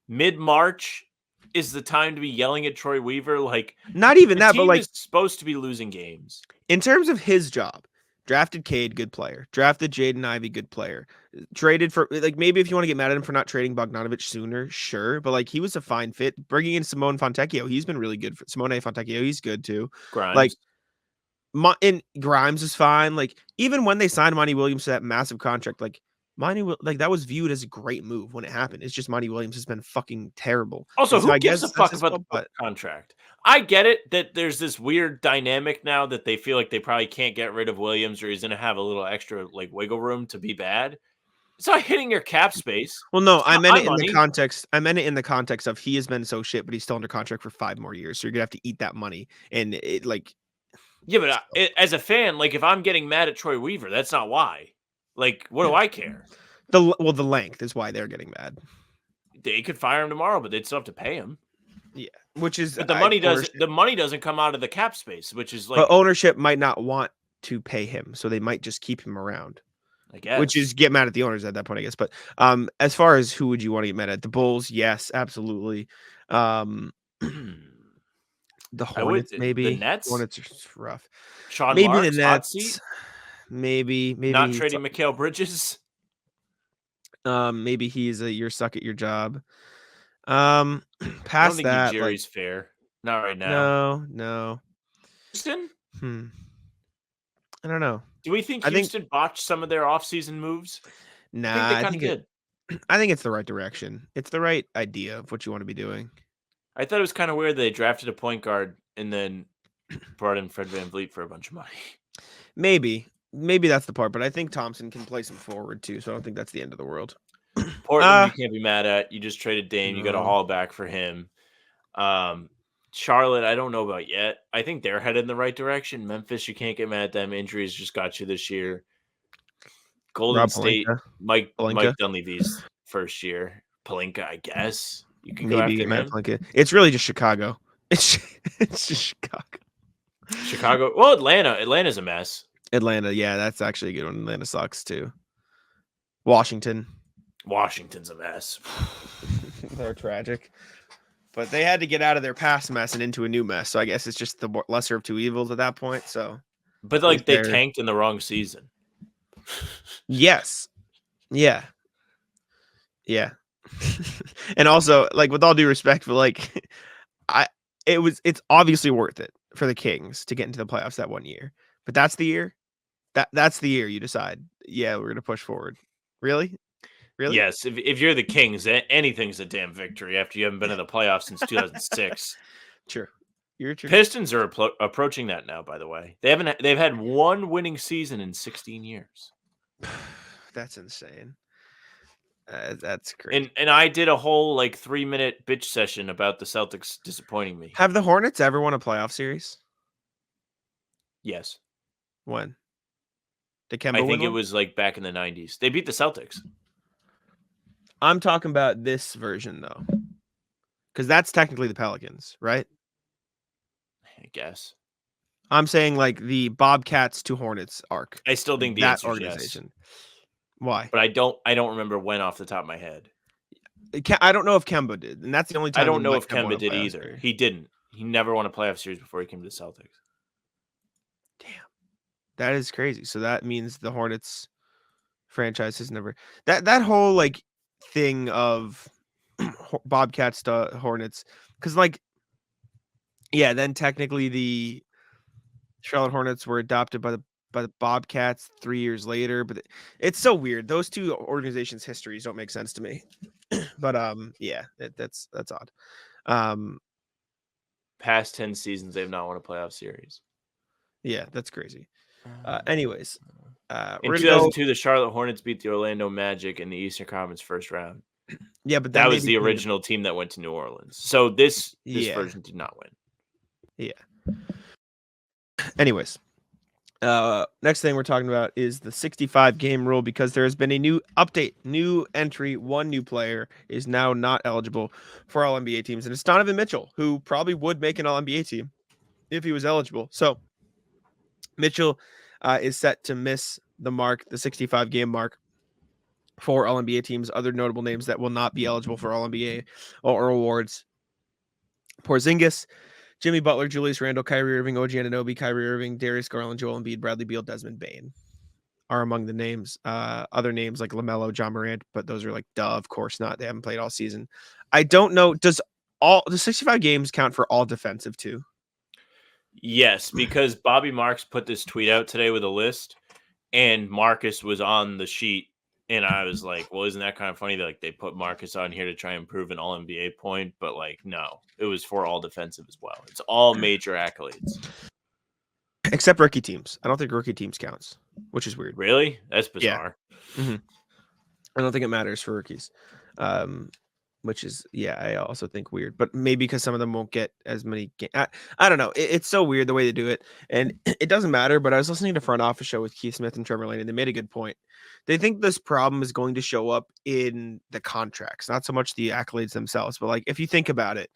mid-March, is the time to be yelling at Troy Weaver? Like, not even that, but like, is supposed to be losing games. In terms of his job, drafted Cade, good player. Drafted Jaden Ivey, good player. Traded for, like, maybe if you want to get mad at him for not trading Bogdanović sooner, sure. But like, he was a fine fit. Bringing in Simone Fontecchio, he's been really good. Simone Fontecchio, he's good too. Grimes. Like, and Grimes is fine. Like, even when they signed Monty Williams to that massive contract, like, that was viewed as a great move when it happened. It's just Monty Williams has been fucking terrible. Also, who gives a fuck about the contract? I get it that there's this weird dynamic now that they feel like they probably can't get rid of Williams, or he's going to have a little extra like wiggle room to be bad. It's not hitting your cap space. Well, no, I meant it in the context. I meant it in the context of he has been so shit, but he's still under contract for 5 more years. So you're gonna have to eat that money. And it like, yeah, but as a fan, like if I'm getting mad at Troy Weaver, that's not why. Like, what do I care? The length is why they're getting mad. They could fire him tomorrow, but they'd still have to pay him. Yeah, which is but the money doesn't come out of the cap space, which is like, but ownership might not want to pay him, so they might just keep him around. I guess, which is get mad at the owners at that point, I guess. But as far as who would you want to get mad at? The Bulls, yes, absolutely. The Hornets, maybe. The Nets, Hornets are rough. Sean maybe Marks, the Nets. Maybe not trading Mikal Bridges. Maybe he's your suck at your job. Past I don't think that, Jerry's like, fair. Not right now. No. Houston? I don't know. Do we think Houston botched some of their offseason moves? Nah, I think it's the right direction. It's the right idea of what you want to be doing. I thought it was kind of weird they drafted a point guard and then brought in Fred VanVleet for a bunch of money. Maybe that's the part, but I think Thompson can play some forward too, so I don't think that's the end of the world. Portland, you can't be mad at. You just traded Dame. You got a haul back for him. Charlotte, I don't know about yet. I think they're headed in the right direction. Memphis, you can't get mad at them. Injuries just got you this year. Golden State, Mike Dunleavy's first year. Pelinka, I guess. You can go after him. Pelinka. It's really just Chicago. It's just Chicago. Chicago. Well, Atlanta's a mess. Atlanta, yeah, that's actually a good one. Atlanta sucks too. Washington. Washington's a mess. They're tragic. But they had to get out of their past mess and into a new mess. So I guess it's just the lesser of two evils at that point. So, but like they tanked in the wrong season. Yes. Yeah. Yeah. And also, like, with all due respect, but like it's obviously worth it for the Kings to get into the playoffs that one year. But that's the year. That's the year you decide, yeah, we're gonna push forward. Really? Yes, if you're the Kings, anything's a damn victory after you haven't been in the playoffs since 2006. True. You're true. Pistons are approaching that now, by the way. They've had one winning season in 16 years. That's insane. That's crazy. And I did a whole 3-minute bitch session about the Celtics disappointing me. Have the Hornets ever won a playoff series? Yes. When? Did I Kemba think it one? was back in the 90s. They beat the Celtics. I'm talking about this version though, because that's technically the Pelicans, right? I guess. I'm saying the Bobcats to Hornets arc. I still think the that answer is organization. Yes. Why? But I don't remember when off the top of my head. I don't know if Kemba did, and that's the only time. I don't know if Kemba did either. Series. He didn't. He never won a playoff series before he came to the Celtics. Damn, that is crazy. So that means the Hornets franchise has never that whole thing of Bobcats to Hornets, because then technically the Charlotte Hornets were adopted by the Bobcats 3 years later, but it's so weird. Those two organizations' histories don't make sense to me. But yeah, that's odd. Past 10 seasons, they've not won a playoff series. Yeah, that's crazy. Anyways, in 2002, the Charlotte Hornets beat the Orlando Magic in the Eastern Conference first round. Yeah, but that was the original team that went to New Orleans. So this version did not win. Yeah. Anyways, next thing we're talking about is the 65-game rule, because there has been a new update, new entry. One new player is now not eligible for all NBA teams, and it's Donovan Mitchell, who probably would make an all NBA team if he was eligible. So Mitchell is set to miss the 65-game mark for all NBA teams. Other notable names that will not be eligible for all NBA or awards: Porzingis, Jimmy Butler, Julius Randle, Kyrie Irving, OG Anunoby, Kyrie Irving, Darius Garland, Joel Embiid, Bradley Beal, Desmond Bane are among the names. Other names like LaMelo, John Morant, but those are duh, of course not. They haven't played all season. I don't know. Does all the 65 games count for all defensive too? Yes, because Bobby Marks put this tweet out today with a list, and Marcus was on the sheet. And I was like, well, isn't that kind of funny that they put Marcus on here to try and prove an all NBA point? But no, it was for all defensive as well. It's all major accolades. Except rookie teams. I don't think rookie teams counts, which is weird. Really? That's bizarre. Yeah. Mm-hmm. I don't think it matters for rookies. Which is, I also think weird, but maybe because some of them won't get as many games. I don't know. It's so weird the way they do it, and it doesn't matter. But I was listening to Front Office Show with Keith Smith and Trevor Lane, and they made a good point. They think this problem is going to show up in the contracts, not so much the accolades themselves, but if you think about it,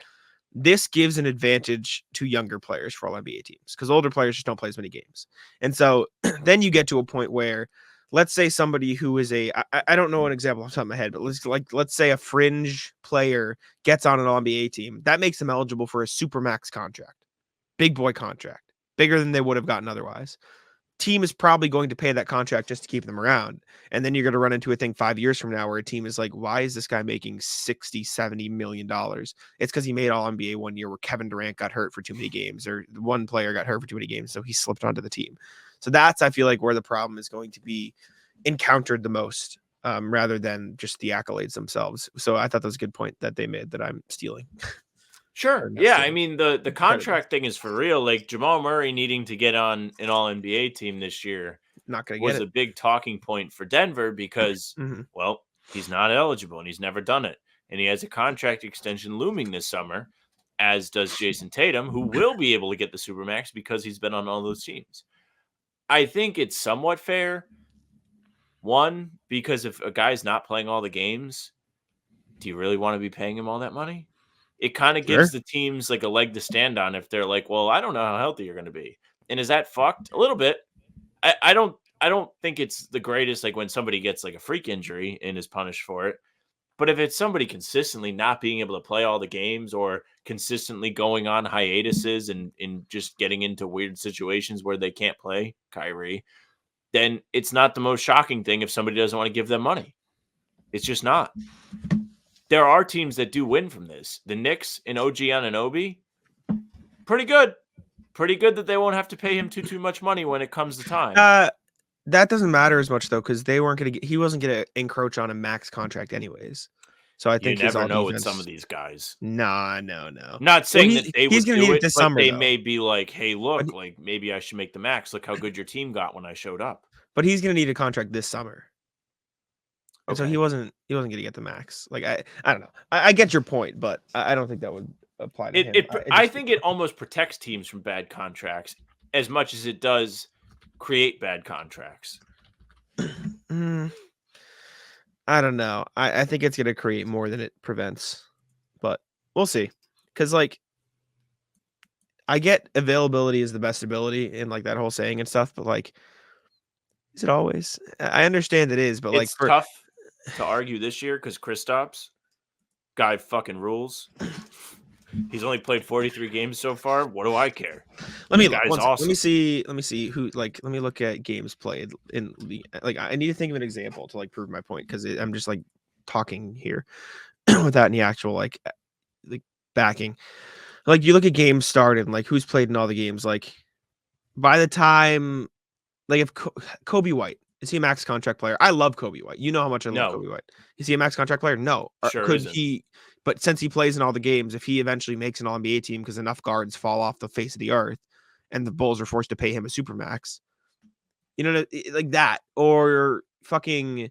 this gives an advantage to younger players for all NBA teams, because older players just don't play as many games. And so then you get to a point where, let's say somebody who is I don't know an example off the top of my head, but let's say a fringe player gets on an all-NBA team. That makes them eligible for a supermax contract, big boy contract, bigger than they would have gotten otherwise. Team is probably going to pay that contract just to keep them around. And then you're going to run into a thing 5 years from now where a team is like, why is this guy making $60-70 million? It's because he made all NBA 1 year where Kevin Durant got hurt for too many games, or one player got hurt for too many games, so he slipped onto the team. So that's, I feel like, where the problem is going to be encountered the most, rather than just the accolades themselves. So I thought that was a good point that they made that I'm stealing. Sure. Yeah. I mean, the contract thing is for real. Jamal Murray needing to get on an all NBA team this year not going to was a big talking point for Denver because, well, he's not eligible and he's never done it. And he has a contract extension looming this summer, as does Jason Tatum, who will be able to get the Supermax because he's been on all those teams. I think it's somewhat fair. One, because if a guy's not playing all the games, do you really want to be paying him all that money? It kind of gives the teams a leg to stand on if they're like, well, I don't know how healthy you're going to be. And is that fucked? A little bit. I don't think it's the greatest, like when somebody gets like a freak injury and is punished for it. But if it's somebody consistently not being able to play all the games or consistently going on hiatuses and just getting into weird situations where they can't play, Kyrie, then it's not the most shocking thing if somebody doesn't want to give them money. It's just not. There are teams that do win from this. The Knicks and OG Anunoby, pretty good. Pretty good that they won't have to pay him too much money when it comes to time. That doesn't matter as much though, because he wasn't going to encroach on a max contract anyways. So I think you never know with some of these guys. No. Not saying that they would do it, this but summer, they though. may be like, hey, look, like maybe I should make the max. Look how good your team got when I showed up. But he's going to need a contract this summer. And Okay. so he wasn't going to get the max. Like I don't know. I get your point, but I don't think that would apply to him. I think it almost protects teams from bad contracts as much as it does create bad contracts. I don't know. I think it's going to create more than it prevents, but we'll see. Because like, I get availability is the best ability and like that whole saying and stuff, but like, is it always? I understand it is, but it's tough to argue this year because Kristaps guy fucking rules. He's only played 43 games so far. What do I care? Let me look. Awesome. Let me see who let me look at games played in the like. I need to think of an example to like prove my point because I'm just like talking here without any actual like backing. Like you look at games started and like who's played in all the games. Like by the time, like if Kobe White is he a max contract player? I love Kobe White. You know how much I love Kobe White. Is he a max contract player? No. Sure Could isn't. he? But since he plays in all the games, if he eventually makes an All-NBA team because enough guards fall off the face of the earth and the Bulls are forced to pay him a supermax, you know, like that. Or fucking,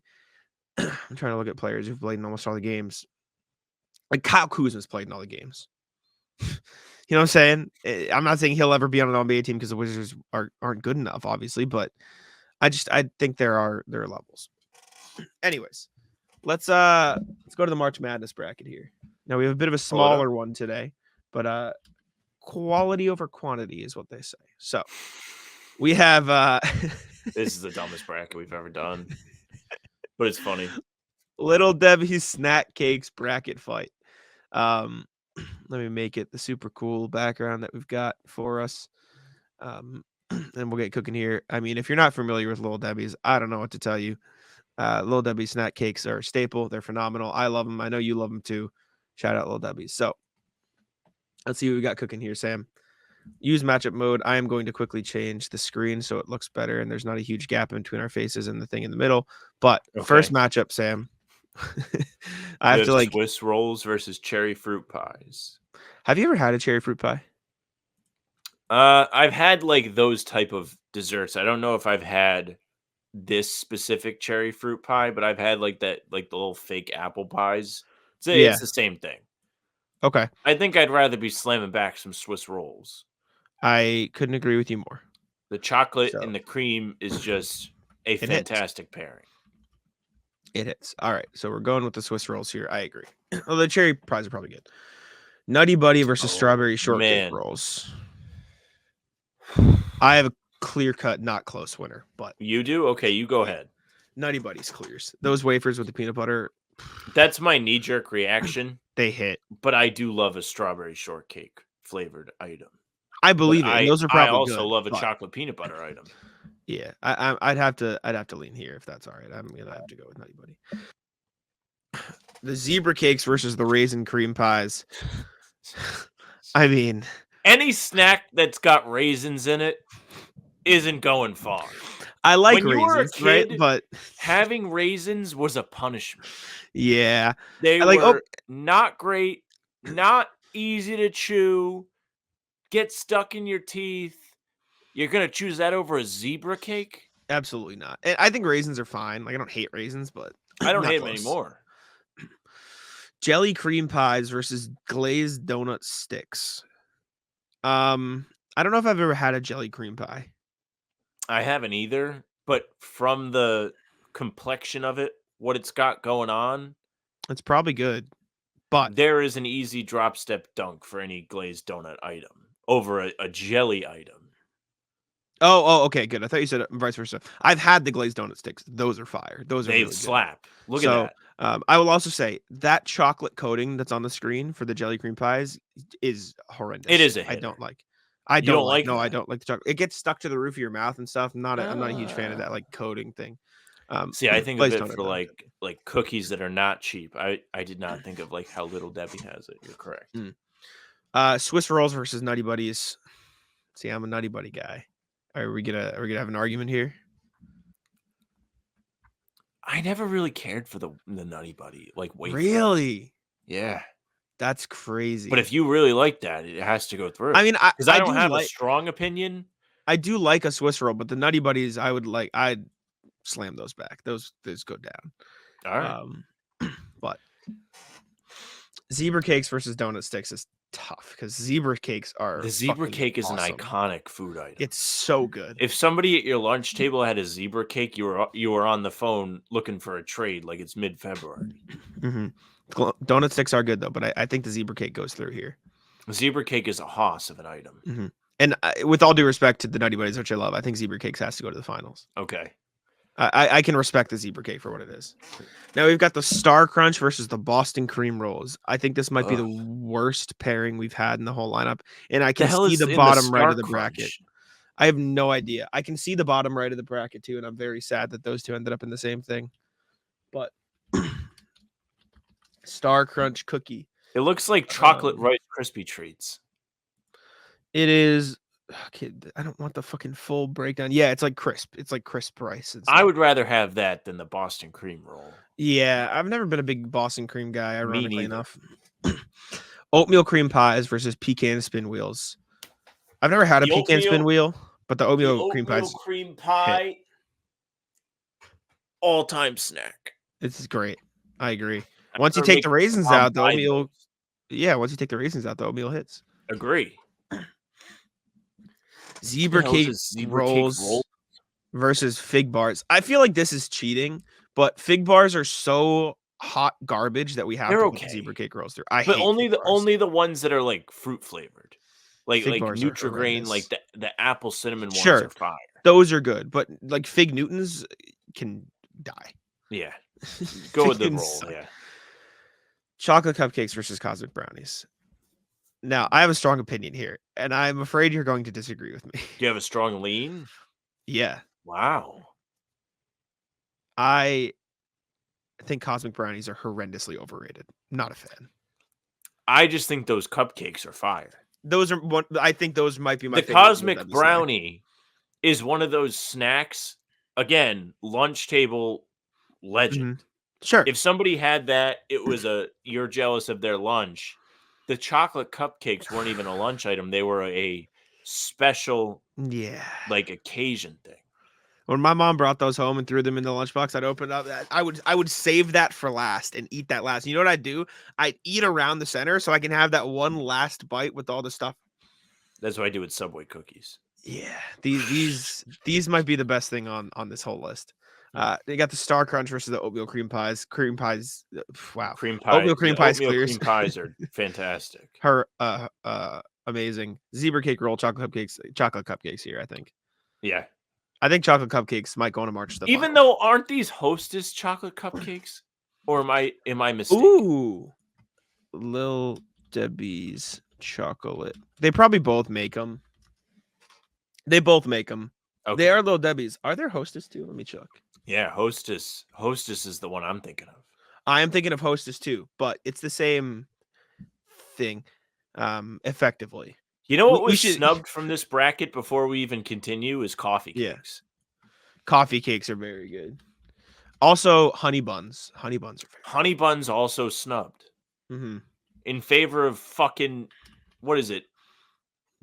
I'm trying to look at players who've played in almost all the games. Like Kyle Kuzma's played in all the games. You know what I'm saying? I'm not saying he'll ever be on an NBA team because the Wizards aren't good enough, obviously, but I think there are levels. Anyways, let's go to the March Madness bracket here. Now we have a bit of a smaller one today, but quality over quantity is what they say. So we have this is the dumbest bracket we've ever done, but it's funny. Little Debbie's Snack Cakes bracket fight. Let me make it the super cool background that we've got for us. And we'll get cooking here. I mean, if you're not familiar with Little Debbie's, I don't know what to tell you. Little Debbie's snack cakes are a staple. They're phenomenal. I love them. I know you love them too. Shout out Little Debbie's. So let's see what we got cooking here, Sam. Use matchup mode. I am going to quickly change the screen so it looks better and there's not a huge gap in between our faces and the thing in the middle. But first matchup, Sam. I have to like Swiss rolls versus cherry fruit pies. Have you ever had a cherry fruit pie? I've had like those type of desserts. I don't know if I've had this specific cherry fruit pie, but I've had like that, like the little fake apple pies. It's the same thing. Okay. I think I'd rather be slamming back some Swiss rolls. I couldn't agree with you more. The chocolate and the cream is just a fantastic pairing. It hits. All right. So we're going with the Swiss rolls here. I agree. Well, the cherry pies are probably good. Nutty Buddy versus strawberry shortcake rolls. I have a clear-cut, not close winner, but you do? Okay, you go ahead. Nutty Buddies clears. Those wafers with the peanut butter. That's my knee-jerk reaction. They hit. But I do love a strawberry shortcake flavored item. I believe it. Those are probably I also good, love a chocolate peanut butter item. Yeah, I'd have to lean here if that's all right. I'm gonna have to go with Nutty Buddy. The zebra cakes versus the raisin cream pies. I mean, any snack that's got raisins in it isn't going far. I like when raisins, you were a kid, right? But having raisins was a punishment. Yeah, they were not great, not easy to chew, get stuck in your teeth. You're gonna choose that over a zebra cake? Absolutely not. And I think raisins are fine. Like I don't hate raisins, but I don't hate them anymore. Jelly cream pies versus glazed donut sticks. I don't know if I've ever had a jelly cream pie. I haven't either, but from the complexion of it, what it's got going on, it's probably good. But there is an easy drop step dunk for any glazed donut item over a jelly item. Oh, okay, good. I thought you said vice versa. I've had the glazed donut sticks. Those are fire. Those are They really slap. Look So, at that. I will also say that chocolate coating that's on the screen for the jelly cream pies is horrendous. It is a I hitter. don't like. I You don't don't like. like No, I that? don't like the chocolate. It gets stuck to the roof of your mouth and stuff. I'm not a huge fan of that like coating thing. See, I think of glazed it donut, for though. like cookies that are not cheap. I did not think of like how Little Debbie has it. You're correct. Swiss rolls versus Nutty Buddies. See, I'm a Nutty Buddy guy. Are we gonna have an argument here? I never really cared for the Nutty Buddy, like wafer. Really? Yeah. That's crazy. But if you really like that, it has to go through. I mean, because I don't do have a like, strong opinion. I do like a Swiss roll, but the Nutty Buddies, I'd slam those back. Those go down. All right. But zebra cakes versus donut sticks is tough because zebra cakes are The zebra cake is awesome. an iconic food item. It's so good. If somebody at your lunch table had a zebra cake, you were on the phone looking for a trade like it's mid-February. Donut sticks are good though, but I think the zebra cake goes through here. Zebra cake is a hoss of an item. And with all due respect to the Nutty Buddies, which I love, I think zebra cakes has to go to the finals. Okay. I can respect the zebra cake for what it is. Now we've got the Star Crunch versus the Boston Cream Rolls. I think this might be the worst pairing we've had in the whole lineup, and I can see the bottom right of the bracket. I have no idea. I can see the bottom right of the bracket too, and I'm very sad that those two ended up in the same thing. But Star Crunch cookie. It looks like chocolate Rice Krispie treats. It is. Okay, I don't want the fucking full breakdown. Yeah, it's like crisp. It's like crisp rice. I would rather have that than the Boston cream roll. Yeah, I've never been a big Boston cream guy, ironically enough. Oatmeal cream pies versus pecan spin wheels. I've never had a pecan spin wheel, but the oatmeal cream pies. Cream pie, all-time snack. It's great. I agree. Once you take the raisins out, the oatmeal. Yeah, once you take the raisins out, the oatmeal hits. Agree. Zebra cake rolls versus fig bars. I feel like this is cheating, but fig bars are so hot garbage that we have to put zebra cake rolls through. But only the ones that are like fruit flavored, like Nutri-Grain, like the apple cinnamon ones are fire. Those are good, but like Fig Newtons can die. Yeah, go with the roll. Yeah, chocolate cupcakes versus cosmic brownies. Now, I have a strong opinion here, and I'm afraid you're going to disagree with me. Do you have a strong lean? Yeah. Wow. I think cosmic brownies are horrendously overrated. Not a fan. I just think those cupcakes are fire. Those are one. I think those might be my favorite. The cosmic brownie is one of those snacks. Again, lunch table legend. Sure. If somebody had that, it was you're jealous of their lunch. The chocolate cupcakes weren't even a lunch item. They were a special, like occasion thing. When my mom brought those home and threw them in the lunchbox, I'd open up that I would save that for last and eat that last. You know what I'd do? I'd eat around the center so I can have that one last bite with all the stuff. That's what I do with Subway cookies. Yeah, these might be the best thing on this whole list. They got the Star Crunch versus the oatmeal cream pies. Cream pies, wow. Cream pie. Oatmeal cream pies clears. Cream pies are fantastic. Amazing. Zebra cake roll, chocolate cupcakes here, I think. Yeah. I think chocolate cupcakes might go on a march to the Even final. though aren't these Hostess chocolate cupcakes? Or am I mistaken? Ooh. Lil Debbie's chocolate. They probably both make them. They both make them. Okay. They are Lil Debbie's. Are there Hostess too? Let me check. Yeah, Hostess. Hostess is the one I'm thinking of. I am thinking of Hostess too, but it's the same thing, effectively. You know what was snubbed from this bracket before we even continue is coffee cakes. Yeah. Coffee cakes are very good. Also, honey buns. Honey buns are very good. Honey buns also snubbed. In favor of fucking, what is it?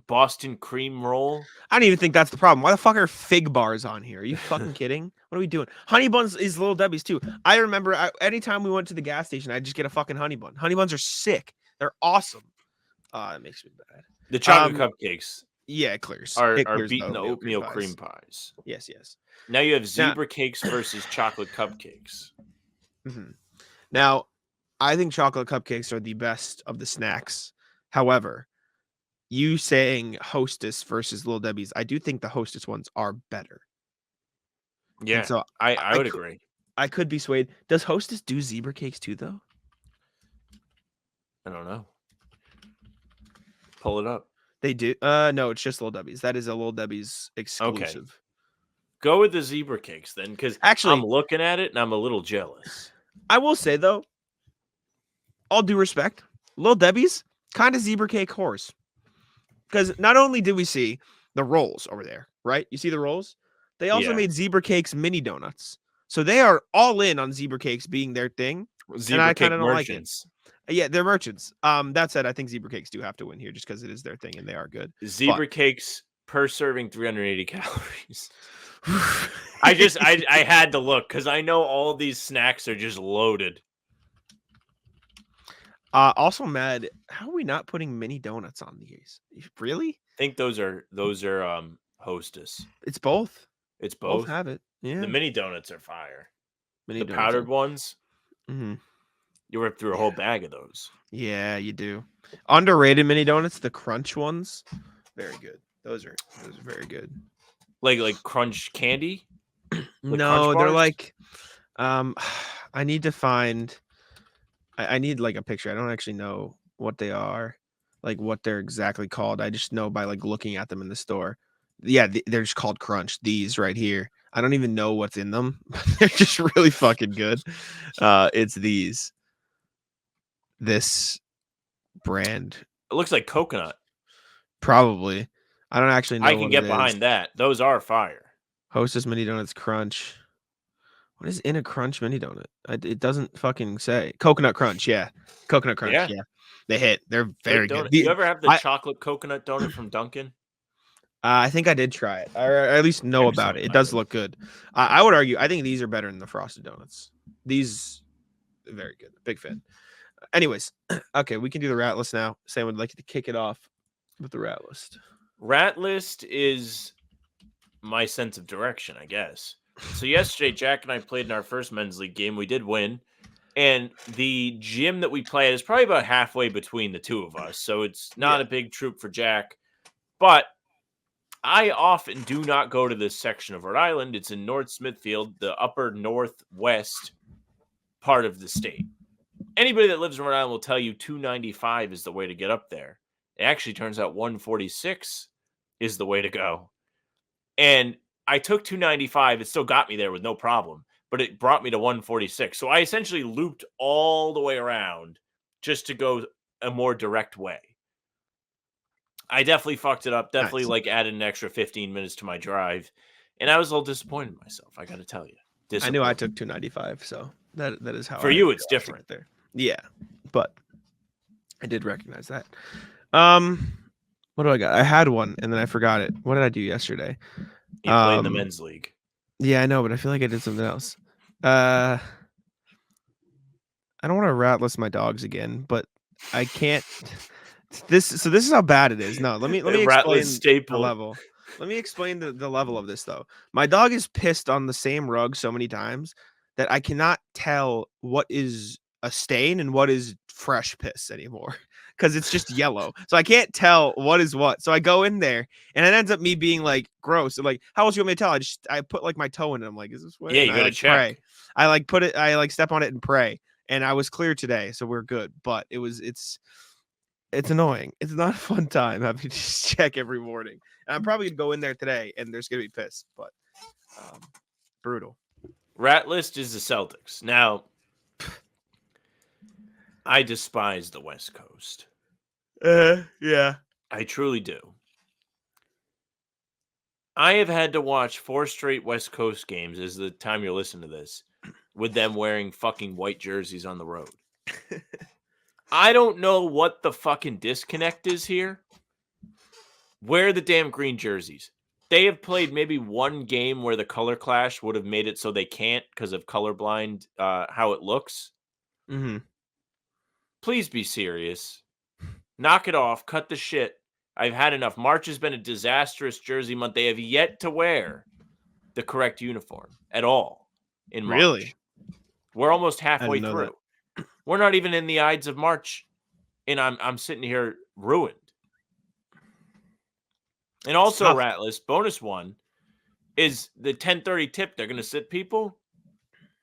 Boston cream roll? I don't even think that's the problem. Why the fuck are fig bars on here? Are you fucking kidding? What are we doing? Honey buns is Little Debbie's too. I remember anytime we went to the gas station, I'd just get a fucking honey bun. Honey buns are sick. They're awesome. It makes me bad. The chocolate cupcakes. Yeah, it clears. Are beating the oatmeal cream pies. Yes. Now you have zebra cakes versus chocolate cupcakes. Now, I think chocolate cupcakes are the best of the snacks. However, you saying Hostess versus Little Debbie's, I do think the Hostess ones are better. Yeah, And so I would agree. I could be swayed. Does Hostess do zebra cakes too, though? I don't know. Pull it up. They do. No, it's just Little Debbie's. That is a Little Debbie's exclusive. Okay. Go with the zebra cakes then, because Actually, I'm looking at it and I'm a little jealous. I will say though, all due respect, Little Debbie's kind of zebra cake horse. Because not only did we see the rolls over there, right? You see the rolls? They also made zebra cakes mini donuts. So they are all in on zebra cakes being their thing. Zebra and I cake kind of don't like it. merchants. Yeah, they're merchants. That said, I think zebra cakes do have to win here just because it is their thing and they are good. Zebra cakes per serving 380 calories. I had to look because I know all of these snacks are just loaded. Also mad, how are we not putting mini donuts on these? Really? I think those are Hostess. It's both. It's both. Both have it. Yeah. The mini donuts are fire. Mini the donuts powdered ones. Mm-hmm. You rip through a whole bag of those. Yeah, you do. Underrated mini donuts, the crunch ones, very good. Those are very good. Like crunch candy? No, they're like I need to find I need like a picture. I don't actually know what they are, like what they're exactly called. I just know by like looking at them in the store. Yeah, they're just called Crunch. These right here. I don't even know what's in them, but they're just really fucking good. It's these. This brand. It looks like coconut. Probably. I don't actually know. I can get behind that. Those are fire. Hostess mini donuts Crunch. What is in a Crunch mini donut? It doesn't fucking say. Coconut Crunch, yeah. Coconut Crunch, yeah. They hit. They're very good. Do you ever have the chocolate coconut donut from Dunkin'? I think I did try it, or at least know about it. It does look good. I would argue. I think these are better than the frosted donuts. These, very good. Big fan. Anyways, okay, we can do the rat list now. Sam would like to kick it off with the rat list. Rat list is my sense of direction, I guess. So yesterday, Jack and I played in our first men's league game. We did win. And the gym that we play at is probably about halfway between the two of us. So it's not a big troop for Jack. But I often do not go to this section of Rhode Island. It's in North Smithfield, the upper northwest part of the state. Anybody that lives in Rhode Island will tell you 295 is the way to get up there. It actually turns out 146 is the way to go. And I took 295. It still got me there with no problem, but it brought me to 146. So I essentially looped all the way around just to go a more direct way. I definitely fucked it up. Definitely added an extra 15 minutes to my drive. And I was a little disappointed in myself. I got to tell you. I knew I took 295. So that is how for you, it's different there. Yeah. But I did recognize that. What do I got? I had one and then I forgot it. What did I do yesterday? You played in the men's league. Yeah, I know, but I feel like I did something else. I don't want to rat list my dogs again, but I can't. This is how bad it is. No, let me explain the level. Let me explain the level of this though. My dog is pissed on the same rug so many times that I cannot tell what is a stain and what is fresh piss anymore. Because it's just yellow. So I can't tell what is what. So I go in there and it ends up me being like gross. Like, how else you want me to tell? I put like my toe in it. I'm like, is this wet? Yeah, you gotta check. Pray. I step on it and pray. And I was clear today, so we're good. But it's annoying. It's not a fun time having to just check every morning. And I'm probably gonna go in there today and there's gonna be piss, but brutal. Rat list is the Celtics. Now I despise the West Coast. Yeah. I truly do. I have had to watch 4 straight West Coast games, is the time you're listening to this, with them wearing fucking white jerseys on the road. I don't know what the fucking disconnect is here. Where are the damn green jerseys? They have played maybe one game where the color clash would have made it so they can't because of colorblind, how it looks. Mm-hmm. Please be serious. Knock it off. Cut the shit. I've had enough. March has been a disastrous jersey month. They have yet to wear the correct uniform at all in March. Really? We're almost halfway through. We're not even in the Ides of March, and I'm sitting here ruined. And also, Ratless, bonus one is the 10:30 tip. They're going to sit people.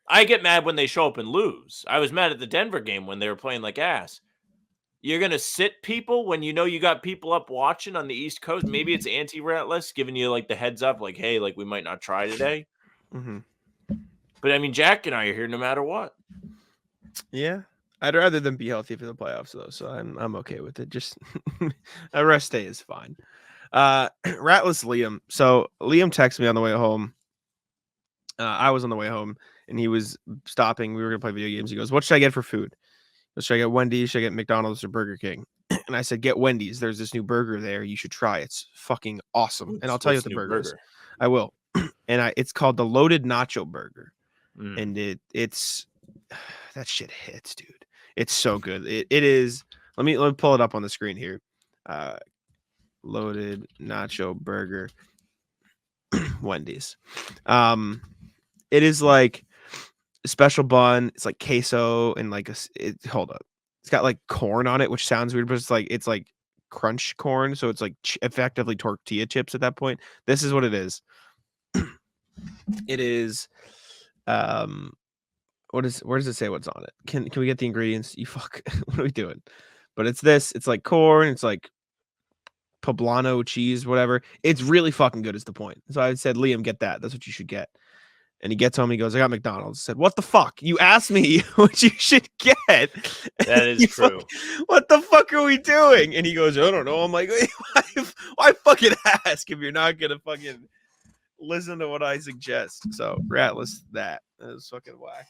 I get mad when they show up and lose. I was mad at the Denver game when they were playing like ass. You're going to sit people when you know you got people up watching on the East Coast. Maybe it's anti-Ratless giving you like the heads up, like, hey, like we might not try today. Mm-hmm. But I mean, Jack and I are here no matter what. Yeah. I'd rather them be healthy for the playoffs, though, so I'm okay with it. Just a rest day is fine. Ratless Liam. So Liam texted me on the way home. I was on the way home, and he was stopping. We were going to play video games. He goes, what should I get for food? Should I get Wendy's? Should I get McDonald's or Burger King? And I said, get Wendy's. There's this new burger there. You should try. It's fucking awesome. And I'll tell you what the burger is. I will. And it's called the Loaded Nacho Burger. And it's that shit hits, dude. It's so good. It is. Let me pull it up on the screen here. Loaded Nacho Burger, Wendy's. It is like a special bun. It's like queso and like hold up. It's got like corn on it, which sounds weird, but it's like crunch corn, so it's like effectively tortilla chips at that point. This is what it is. It is. Where does it say what's on it? Can we get the ingredients? You fuck. What are we doing? But it's this. It's like corn. It's like poblano cheese, whatever. It's really fucking good is the point. So I said, Liam, get that. That's what you should get. And he gets home. He goes, I got McDonald's. I said, what the fuck? You asked me what you should get. That is true. What the fuck are we doing? And he goes, I don't know. I'm like, why fucking ask if you're not going to fucking listen to what I suggest? So Ratless, that is fucking whack.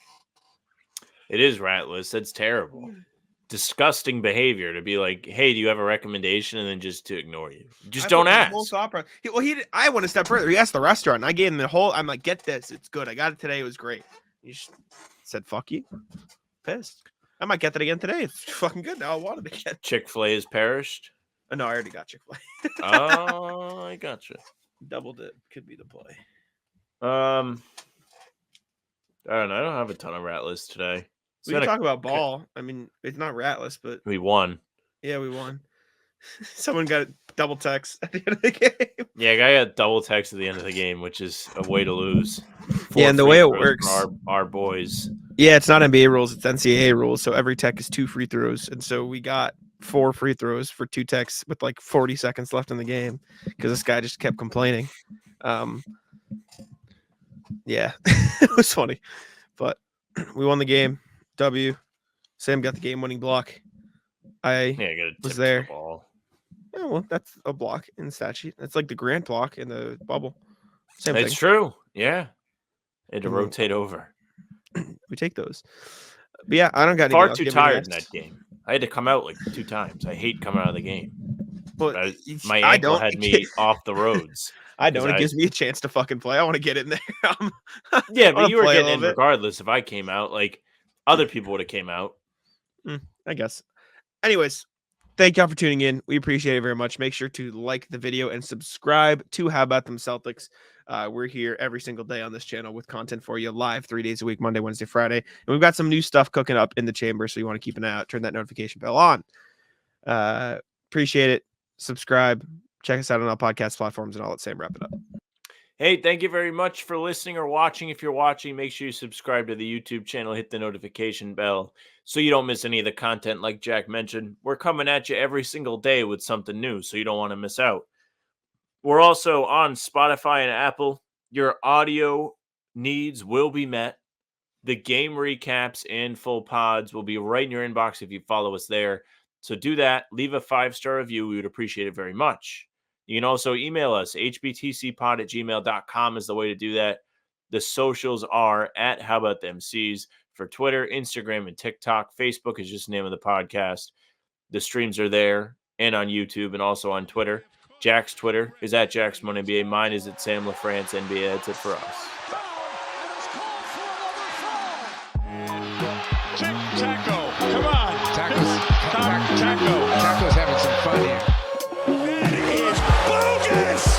It is Ratless. That's terrible. Disgusting behavior to be like, hey, do you have a recommendation? And then just to ignore you. Just don't ask. I went a step further. He asked the restaurant, and I gave him the whole. I'm like, get this. It's good. I got it today. It was great. He just said, fuck you. Pissed. I might get that again today. It's fucking good. Now I wanted to get Chick-fil-A has perished. No, I already got Chick-fil-A. Oh, I gotcha. Doubled it. Could be the play. I don't know. I don't have a ton of Ratless today. We can talk about ball. I mean, it's not Ratless, but we won. Yeah, we won. Someone got a double text at the end of the game. Yeah, a guy got double text at the end of the game, which is a way to lose. Yeah, and the way it works, our boys. Yeah, it's not NBA rules; it's NCAA rules. So every tech is 2 free throws, and so we got 4 free throws for 2 techs with like 40 seconds left in the game because this guy just kept complaining. Yeah, it was funny, but we won the game. W. Sam got the game-winning block. I was there. The ball. Yeah, well, that's a block in the stat sheet. That's like the grand block in the bubble. Same thing. It's true. Yeah. It had to rotate over. We take those. But yeah, I don't got far too tired in that game. I had to come out like 2 times. I hate coming out of the game. But my ankle had me off the roads. I don't. It gives me a chance to fucking play. I want to get in there. Yeah, but you were getting in regardless. If I came out, like other people would have came out. I guess. Anyways, thank y'all for tuning in. We appreciate it very much. Make sure to like the video and subscribe to How About Them Celtics. We're here every single day on this channel with content for you live 3 days a week, Monday, Wednesday, Friday. And we've got some new stuff cooking up in the chamber, so you want to keep an eye out. Turn that notification bell on. Appreciate it. Subscribe. Check us out on all podcast platforms, and I'll let Sam wrap it up. Hey, thank you very much for listening or watching. If you're watching, make sure you subscribe to the YouTube channel, hit the notification bell so you don't miss any of the content like Jack mentioned. We're coming at you every single day with something new, so you don't want to miss out. We're also on Spotify and Apple. Your audio needs will be met. The game recaps and full pods will be right in your inbox if you follow us there. So do that. Leave a 5-star review. We would appreciate it very much. You can also email us. hbtcpod@gmail.com is the way to do that. The socials are at How About Them Cs for Twitter, Instagram, and TikTok. Facebook is just the name of the podcast. The streams are there and on YouTube and also on Twitter. Jack's Twitter is at JacksMoneNBA. Mine is at Sam LaFrance NBA. That's it for us. Taco, come on. Taco's having some fun here. That is bogus.